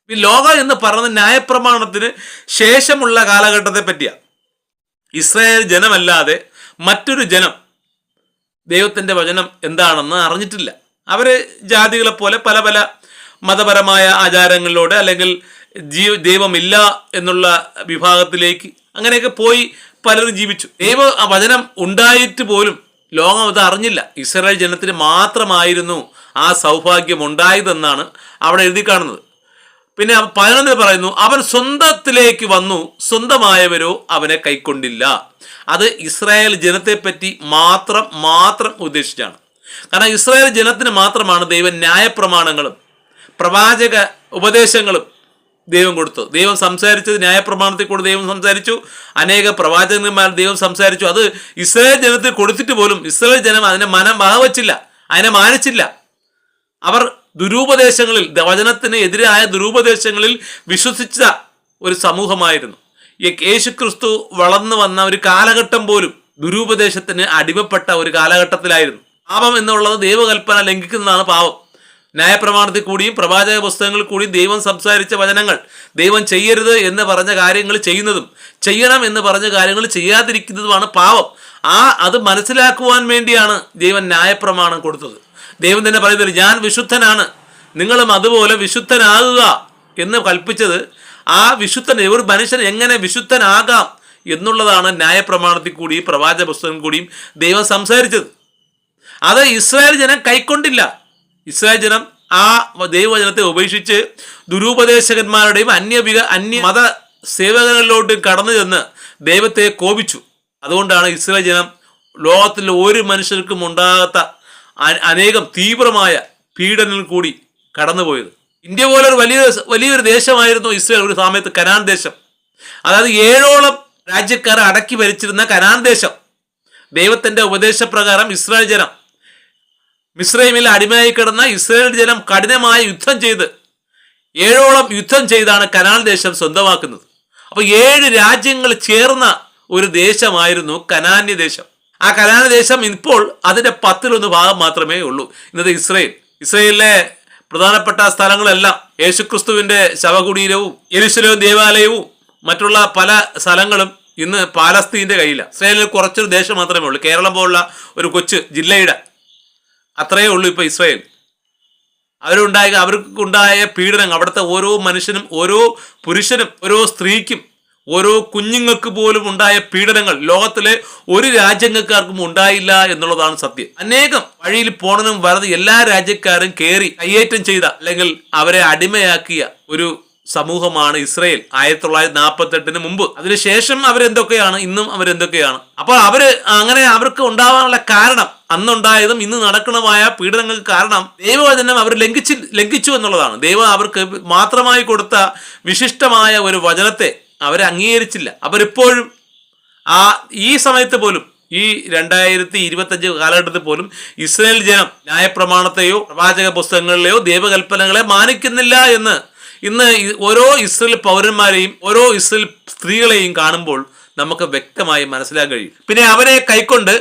ഈ ലോകം എന്ന് പറയുന്നത് ന്യായപ്രമാണത്തിന് ശേഷമുള്ള കാലഘട്ടത്തെ പറ്റിയാണ്. ഇസ്രായേൽ ജനമല്ലാതെ മറ്റൊരു ജനം ദൈവത്തിൻ്റെ വചനം എന്താണെന്ന് അറിഞ്ഞിട്ടില്ല. അവർ ജാതികളെപ്പോലെ പല പല മതപരമായ ആചാരങ്ങളിലൂടെ അല്ലെങ്കിൽ ദൈവമില്ല എന്നുള്ള വിഭാഗത്തിലേക്ക് അങ്ങനെയൊക്കെ പോയി പലരും ജീവിച്ചു. വചനം ഉണ്ടായിട്ട് പോലും ലോകം അത് അറിഞ്ഞില്ല. ഇസ്രായേൽ ജനത്തിന് മാത്രമായിരുന്നു ആ സൗഭാഗ്യം ഉണ്ടായതെന്നാണ് അവിടെ എഴുതി കാണുന്നത്. പിന്നെ 11 പറയുന്നു, അവൻ സ്വന്തത്തിലേക്ക് വന്നു, സ്വന്തമായവരോ അവനെ കൈക്കൊണ്ടില്ല. അത് ഇസ്രായേൽ ജനത്തെപ്പറ്റി മാത്രം ഉദ്ദേശിച്ചാണ്. കാരണം ഇസ്രായേൽ ജനത്തിന് മാത്രമാണ് ദൈവം ന്യായപ്രമാണങ്ങളും പ്രവാചക ഉപദേശങ്ങളും ദൈവം കൊടുത്തത്. ദൈവം സംസാരിച്ചത് ന്യായപ്രമാണത്തിൽ കൂടെ ദൈവം സംസാരിച്ചു, അനേക പ്രവാചകന്മാർ ദൈവം സംസാരിച്ചു. അത് ഇസ്രായേൽ ജനത്തിൽ കൊടുത്തിട്ട് പോലും ഇസ്രായേൽ ജനം അതിനെ വച്ചില്ല, അതിനെ മാനിച്ചില്ല. അവർ ദുരുപദേശങ്ങളിൽ, വചനത്തിന് എതിരായ ദുരുപദേശങ്ങളിൽ വിശ്വസിച്ച ഒരു സമൂഹമായിരുന്നു. യേശുക്രിസ്തു വളർന്നു വന്ന ഒരു കാലഘട്ടം പോലും ദുരുപദേശത്തിന് അടിമപ്പെട്ട ഒരു കാലഘട്ടത്തിലായിരുന്നു. പാപം എന്നുള്ളത് ദൈവകൽപ്പന ലംഘിക്കുന്നതാണ് പാപം. ന്യായപ്രമാണത്തിൽ കൂടിയും പ്രവാചക പുസ്തകങ്ങളിൽ കൂടിയും ദൈവം സംസാരിച്ച വചനങ്ങൾ, ദൈവം ചെയ്യരുത് എന്ന് പറഞ്ഞ കാര്യങ്ങൾ ചെയ്യുന്നതും ചെയ്യണം എന്ന് പറഞ്ഞ കാര്യങ്ങൾ ചെയ്യാതിരിക്കുന്നതുമാണ് പാപം. അത് മനസ്സിലാക്കുവാൻ വേണ്ടിയാണ് ദൈവം ന്യായപ്രമാണം കൊടുത്തത്. ദൈവം തന്നെ പറയുന്നത്, ഞാൻ വിശുദ്ധനാണ്, നിങ്ങളും അതുപോലെ വിശുദ്ധനാകുക എന്ന് കൽപ്പിച്ചത്, ആ വിശുദ്ധൻ ഒരു മനുഷ്യൻ എങ്ങനെ വിശുദ്ധനാകാം എന്നുള്ളതാണ് ന്യായപ്രമാണത്തിൽ കൂടിയും പ്രവാചക പുസ്തകം കൂടിയും ദൈവം സംസാരിച്ചത്. അത് ഇസ്രായേൽ ജനം കൈക്കൊണ്ടില്ല. ഇസ്രായേൽ ജനം ആ ദൈവവചനത്തെ ഉപേക്ഷിച്ച് ദുരുപദേശകന്മാരുടെയും അന്യ മത സേവകരിലോട്ടും കടന്നു ചെന്ന് ദൈവത്തെ കോപിച്ചു. അതുകൊണ്ടാണ് ഇസ്രായേൽ ജനം ലോകത്തിൽ ഒരു മനുഷ്യർക്കും ഉണ്ടാകാത്ത അനേകം തീവ്രമായ പീഡനങ്ങൾ കൂടി കടന്നുപോയത്. ഇന്ത്യ പോലെ ഒരു വലിയൊരു ദേശമായിരുന്നു ഇസ്രായേൽ ഒരു സമയത്ത്, കനാൻ ദേശം. അതായത് 7ഓളം രാജ്യക്കാരെ അടക്കി ഭരിച്ചിരുന്ന കനാൻ ദേശം. ദൈവത്തിന്റെ ഉപദേശപ്രകാരം ഇസ്രായേൽ ജനം, മിസ്രൈമിൽ അടിമയായി കിടന്ന ഇസ്രായേൽ ജനം കഠിനമായ യുദ്ധം ചെയ്ത് 7ഓളം യുദ്ധം ചെയ്താണ് കനാൻ ദേശം സ്വന്തമാക്കുന്നത്. അപ്പൊ 7 രാജ്യങ്ങൾ ചേർന്ന ഒരു ദേശമായിരുന്നു കനാന്യ ദേശം. ആ കനാന്യ ദേശം ഇപ്പോൾ അതിന്റെ 10-1 ഭാഗം മാത്രമേ ഉള്ളൂ ഇന്നത്തെ ഇസ്രായേൽ. ഇസ്രായേലിലെ പ്രധാനപ്പെട്ട സ്ഥലങ്ങളെല്ലാം, യേശുക്രിസ്തുവിന്റെ ശവകുടീരവും യെരുശലേം ദേവാലയവും മറ്റുള്ള പല സ്ഥലങ്ങളും ഇന്ന് പാലസ്തീന്റെ കയ്യിലാണ്. ഇസ്രായേലിൽ കുറച്ചൊരു ദേശം മാത്രമേ ഉള്ളൂ, കേരളം പോലുള്ള ഒരു കൊച്ചു ജില്ലയുടെ അത്രയേ ഉള്ളൂ ഇപ്പൊ ഇസ്രായേൽ. അവർക്കുണ്ടായ പീഡനം, അവിടുത്തെ ഓരോ മനുഷ്യനും, ഓരോ പുരുഷനും, ഓരോ സ്ത്രീക്കും, ഓരോ കുഞ്ഞുങ്ങൾക്ക് പോലും ഉണ്ടായ പീഡനങ്ങൾ ലോകത്തിലെ ഒരു രാജ്യങ്ങൾക്കാർക്കും ഉണ്ടായില്ല എന്നുള്ളതാണ് സത്യം. അനേകം വഴിയിൽ പോണതും വരത് എല്ലാ രാജ്യക്കാരും കയറി കയ്യേറ്റം ചെയ്ത അല്ലെങ്കിൽ അവരെ അടിമയാക്കിയ ഒരു സമൂഹമാണ് ഇസ്രായേൽ 1948 മുമ്പ്. അതിനുശേഷം അവരെന്തൊക്കെയാണ്, ഇന്നും അവരെന്തൊക്കെയാണ്. അപ്പോൾ അവർക്ക് ഉണ്ടാവാനുള്ള കാരണം, അന്നുണ്ടായതും ഇന്ന് നടക്കുന്നതുമായ പീഡനങ്ങൾക്ക് കാരണം ദൈവവചനം അവർ ലംഘിച്ചു എന്നുള്ളതാണ്. ദൈവം അവർക്ക് മാത്രമായി കൊടുത്ത വിശിഷ്ടമായ ഒരു വചനത്തെ അവരെ അംഗീകരിച്ചില്ല. അവരിപ്പോഴും ഈ സമയത്ത് പോലും, ഈ 2025 കാലഘട്ടത്തിൽ പോലും ഇസ്രായേൽ ജനം ന്യായപ്രമാണത്തെയോ പ്രവാചക പുസ്തകങ്ങളിലെയോ ദൈവകൽപ്പനകളെ മാനിക്കുന്നില്ല എന്ന് ഇന്ന് ഓരോ ഇസ്രായേൽ പൗരന്മാരെയും ഓരോ ഇസ്രായേൽ സ്ത്രീകളെയും കാണുമ്പോൾ നമുക്ക് വ്യക്തമായി മനസ്സിലാക്കാൻ കഴിയും. പിന്നെ അവനെ കൈക്കൊണ്ട്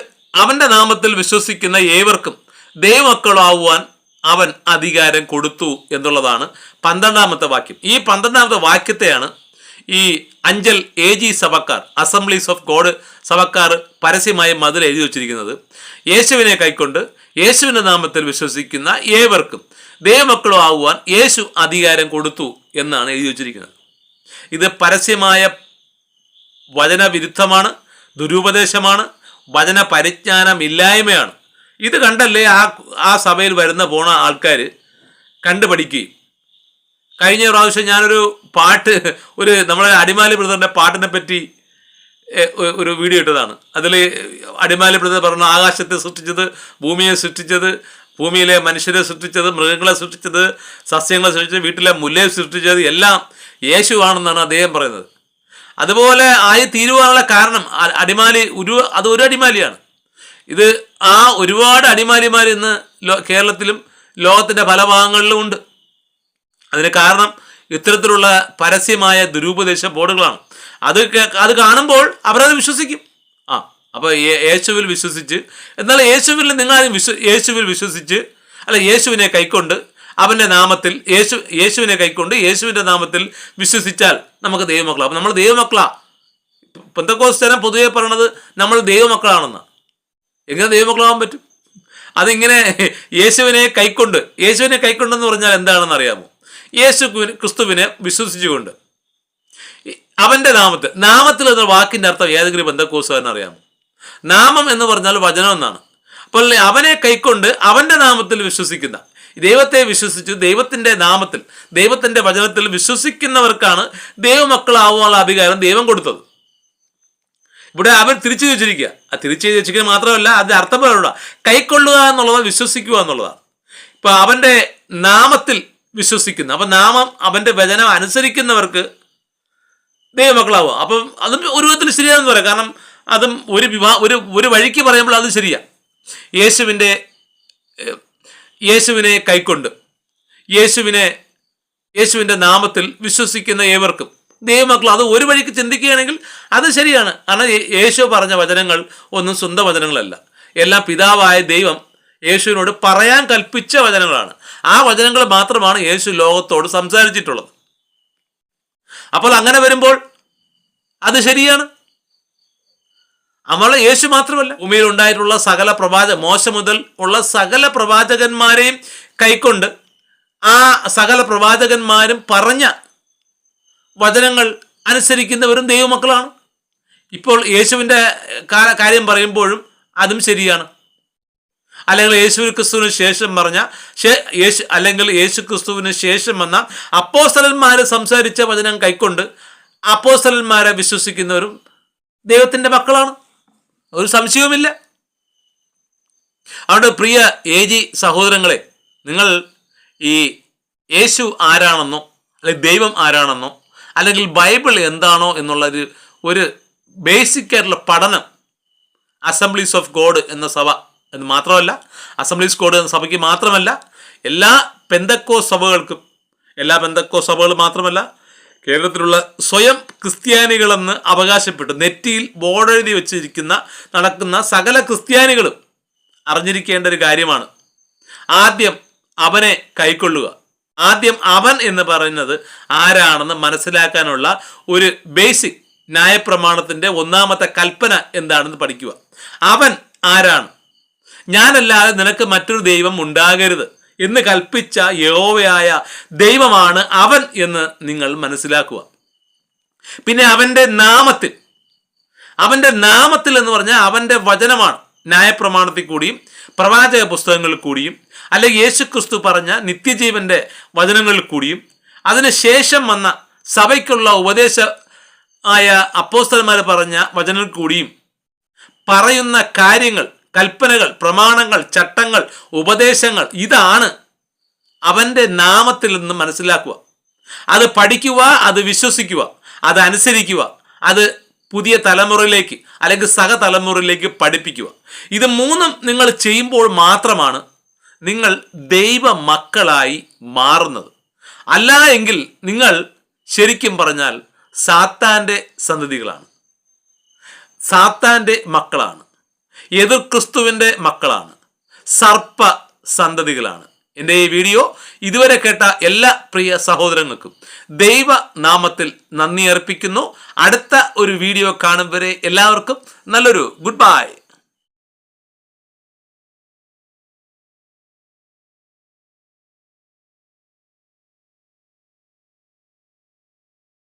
അവന്റെ നാമത്തിൽ വിശ്വസിക്കുന്ന ഏവർക്കും ദൈവമക്കളാവുവാൻ അവൻ അധികാരം കൊടുത്തു എന്നുള്ളതാണ് 12ാമത്തെ വാക്യം. ഈ 12ാമത്തെ വാക്യത്തെയാണ് ഈ അഞ്ചൽ AG സഭക്കാർ, അസംബ്ലീസ് ഓഫ് ഗോഡ് സഭക്കാർ പരസ്യമായി മതിൽ എഴുതി വച്ചിരിക്കുന്നത്. യേശുവിനെ കൈക്കൊണ്ട് യേശുവിന്റെ നാമത്തിൽ വിശ്വസിക്കുന്ന ഏവർക്കും ദൈവമക്കളും ആവുവാൻ യേശു അധികാരം കൊടുത്തു എന്നാണ് എഴുതി വച്ചിരിക്കുന്നത്. ഇത് പരസ്യമായ വചനവിരുദ്ധമാണ്, ദുരുപദേശമാണ്, വചന പരിജ്ഞാനമില്ലായ്മയാണ്. ഇത് കണ്ടല്ലേ ആ സഭയിൽ പോണ ആൾക്കാർ കണ്ടുപഠിക്കുകയും. കഴിഞ്ഞ പ്രാവശ്യം ഞാനൊരു പാട്ട്, നമ്മളെ അടിമാലി ബ്രദറിന്റെ പാട്ടിനെ പറ്റി ഒരു വീഡിയോ ഇട്ടതാണ്. അതിൽ അടിമാലി ബ്രദർ പറഞ്ഞു, ആകാശത്തെ സൃഷ്ടിച്ചത്, ഭൂമിയെ സൃഷ്ടിച്ചത്, ഭൂമിയിലെ മനുഷ്യരെ സൃഷ്ടിച്ചത്, മൃഗങ്ങളെ സൃഷ്ടിച്ചത്, സസ്യങ്ങളെ സൃഷ്ടിച്ചത്, വീട്ടിലെ മുല്ലയെ സൃഷ്ടിച്ചത് എല്ലാം യേശുവാണെന്നാണ് അദ്ദേഹം പറയുന്നത്. അതുപോലെ ആയി തീരുവാനുള്ള കാരണം അത് ഒരു അടിമാലിയാണ്. ഇത് ഒരുപാട് അടിമാലിമാർ ഇന്ന് കേരളത്തിലും ലോകത്തിന്റെ പല ഭാഗങ്ങളിലും ഉണ്ട്. അതിന് കാരണം ഇത്തരത്തിലുള്ള പരസ്യമായ ദുരുപദേശ ബോർഡുകളാണ്. അത് കാണുമ്പോൾ അവരത് വിശ്വസിക്കും. അപ്പോൾ യേശുവിൽ വിശ്വസിച്ച്, എന്നാൽ യേശുവിൽ വിശ്വസിച്ച് അല്ല, യേശുവിനെ കൈക്കൊണ്ട് അവന്റെ നാമത്തിൽ യേശുവിനെ കൈക്കൊണ്ട് യേശുവിന്റെ നാമത്തിൽ വിശ്വസിച്ചാൽ നമുക്ക് ദൈവമക്കളാണ്. അപ്പം നമ്മൾ ദൈവമക്കളാ. പെന്തക്കോസ്തലം പൊതുവെ പറയണത് നമ്മൾ ദൈവമക്കളാണെന്നാണ്. എങ്ങനെ ദൈവമക്കളാവാൻ പറ്റും? അതിങ്ങനെ യേശുവിനെ കൈക്കൊണ്ടെന്ന് പറഞ്ഞാൽ എന്താണെന്ന് അറിയാമോ? ക്രിസ്തുവിനെ വിശ്വസിച്ചുകൊണ്ട് അവന്റെ നാമത്തിൽ എന്ന വാക്കിന്റെ അർത്ഥം ഏതെങ്കിലും ബന്ധക്കോസുകാരൻ അറിയാമോ? നാമം എന്ന് പറഞ്ഞാൽ വചനം എന്നാണ്. അപ്പോൾ അവനെ കൈക്കൊണ്ട് അവന്റെ നാമത്തിൽ വിശ്വസിക്കുന്ന, ദൈവത്തെ വിശ്വസിച്ച് ദൈവത്തിന്റെ നാമത്തിൽ ദൈവത്തിന്റെ വചനത്തിൽ വിശ്വസിക്കുന്നവർക്കാണ് ദൈവമക്കളാവാനുള്ള അധികാരം ദൈവം കൊടുത്തത്. ഇവിടെ അവൻ തിരിച്ചു വെച്ചിരിക്കുക. തിരിച്ചു വെച്ചിരിക്കുക മാത്രമല്ല, അതിന്റെ അർത്ഥം പറയണ്ട, കൈക്കൊള്ളുക എന്നുള്ളത് വിശ്വസിക്കുക എന്നുള്ളതാണ്. ഇപ്പൊ അവന്റെ നാമത്തിൽ വിശ്വസിക്കുന്ന, അപ്പൊ നാമം അവന്റെ വചനം അനുസരിക്കുന്നവർക്ക് ദൈവമക്കളാവുക. അപ്പം അതും ഒരു വിധത്തിൽ ശരിയാണെന്ന് പറയാം. കാരണം അതും ഒരു വഴിക്ക് പറയുമ്പോൾ അത് ശരിയാ. യേശുവിനെ കൈക്കൊണ്ട് യേശുവിന്റെ നാമത്തിൽ വിശ്വസിക്കുന്ന ഏവർക്കും ദൈവമക്കൾ, അത് ഒരു വഴിക്ക് ചിന്തിക്കുകയാണെങ്കിൽ അത് ശരിയാണ്. കാരണം യേശു പറഞ്ഞ വചനങ്ങൾ ഒന്നും സ്വന്തം വചനങ്ങളല്ല, എല്ലാം പിതാവായ ദൈവം യേശുവിനോട് പറയാൻ കൽപ്പിച്ച വചനങ്ങളാണ്. ആ വചനങ്ങൾ മാത്രമാണ് യേശു ലോകത്തോട് സംസാരിച്ചിട്ടുള്ളത്. അപ്പോൾ അങ്ങനെ വരുമ്പോൾ അത് ശരിയാണ്. നമ്മളെ യേശു മാത്രമല്ല, ഭൂമിയിൽ ഉണ്ടായിട്ടുള്ള മോശ മുതൽ ഉള്ള സകല പ്രവാചകന്മാരെയും കൈക്കൊണ്ട് ആ സകല പ്രവാചകന്മാരും പറഞ്ഞ വചനങ്ങൾ അനുസരിക്കുന്നവരും ദൈവമക്കളാണ്. ഇപ്പോൾ യേശുവിൻ്റെ കാര്യം പറയുമ്പോഴും അതും ശരിയാണ്. അല്ലെങ്കിൽ യേശുക്രിസ്തുവിന് ശേഷം പറഞ്ഞ അല്ലെങ്കിൽ യേശുക്രിസ്തുവിന് ശേഷം വന്ന അപ്പോസ്തലന്മാർ സംസാരിച്ച വചനം കൈക്കൊണ്ട് അപ്പോസ്തലന്മാരെ വിശ്വസിക്കുന്നവരും ദൈവത്തിൻ്റെ മക്കളാണ്, ഒരു സംശയവുമില്ല. അതുകൊണ്ട് പ്രിയ AG സഹോദരങ്ങളെ, നിങ്ങൾ ഈ യേശു ആരാണെന്നോ അല്ലെങ്കിൽ ദൈവം ആരാണെന്നോ അല്ലെങ്കിൽ ബൈബിൾ എന്താണോ എന്നുള്ള ഒരു ബേസിക് ആയിട്ടുള്ള പഠനം അസംബ്ലീസ് ഓഫ് ഗോഡ് എന്ന സഭ എന്ന് മാത്രമല്ല, അസംബ്ലീസ് ഗോഡ് എന്ന സഭയ്ക്ക് മാത്രമല്ല, എല്ലാ പെന്തക്കോസ്ത് സഭകൾക്കും, എല്ലാ പെന്തക്കോസ്ത് സഭകൾ മാത്രമല്ല, കേരളത്തിലുള്ള സ്വയം ക്രിസ്ത്യാനികളെന്ന് അവകാശപ്പെട്ട് നെറ്റിയിൽ ബോർഡ് എഴുതി വെച്ചിരിക്കുന്ന നടക്കുന്ന സകല ക്രിസ്ത്യാനികളും അറിഞ്ഞിരിക്കേണ്ട ഒരു കാര്യമാണ്. ആദ്യം അവനെ കൈക്കൊള്ളുക. ആദ്യം അവൻ എന്ന് പറയുന്നത് ആരാണെന്ന് മനസ്സിലാക്കാനുള്ള ഒരു ബേസിക് ന്യായപ്രമാണത്തിൻ്റെ ഒന്നാമത്തെ കൽപ്പന എന്താണെന്ന് പഠിക്കുക. അവൻ ആരാണ്? ഞാനല്ലാതെ നിനക്ക് മറ്റൊരു ദൈവം ഉണ്ടാകരുത് എന്ന് കൽപ്പിച്ച യഹോവയായ ദൈവമാണ് അവൻ എന്ന് നിങ്ങൾ മനസ്സിലാക്കുക. പിന്നെ അവൻ്റെ നാമത്തിൽ എന്ന് പറഞ്ഞാൽ അവൻ്റെ വചനമാണ്. ന്യായപ്രമാണത്തിൽ കൂടിയും പ്രവാചക പുസ്തകങ്ങളിൽ കൂടിയും അല്ലെങ്കിൽ യേശുക്രിസ്തു പറഞ്ഞ നിത്യജീവന്റെ വചനങ്ങളിൽ കൂടിയും അതിനുശേഷം വന്ന സഭയ്ക്കുള്ള ഉപദേശമായ അപ്പോസ്തലന്മാർ പറഞ്ഞ വചനങ്ങളിൽ കൂടിയും പറയുന്ന കാര്യങ്ങൾ, കൽപ്പനകൾ, പ്രമാണങ്ങൾ, ചട്ടങ്ങൾ, ഉപദേശങ്ങൾ, ഇതാണ് അവൻ്റെ നാമത്തിൽ നിന്ന് മനസ്സിലാക്കുക. അത് പഠിക്കുക, അത് വിശ്വസിക്കുക, അത് അനുസരിക്കുക, അത് പുതിയ തലമുറയിലേക്ക് അല്ലെങ്കിൽ സഹതലമുറയിലേക്ക് പഠിപ്പിക്കുക. ഇത് മൂന്നും നിങ്ങൾ ചെയ്യുമ്പോൾ മാത്രമാണ് നിങ്ങൾ ദൈവ മക്കളായി മാറുന്നത്. അല്ല എങ്കിൽ നിങ്ങൾ ശരിക്കും പറഞ്ഞാൽ സാത്താൻ്റെ സന്തതികളാണ്, സാത്താൻ്റെ മക്കളാണ്, എതിർ ക്രിസ്തുവിൻ്റെ മക്കളാണ്, സർപ്പ സന്തതികളാണ്. എൻ്റെ ഈ വീഡിയോ ഇതുവരെ കേട്ട എല്ലാ പ്രിയ സഹോദരങ്ങൾക്കും ദൈവ നാമത്തിൽ നന്ദി അർപ്പിക്കുന്നു. അടുത്ത ഒരു വീഡിയോ കാണും വരെ എല്ലാവർക്കും നല്ലൊരു ഗുഡ് ബൈ.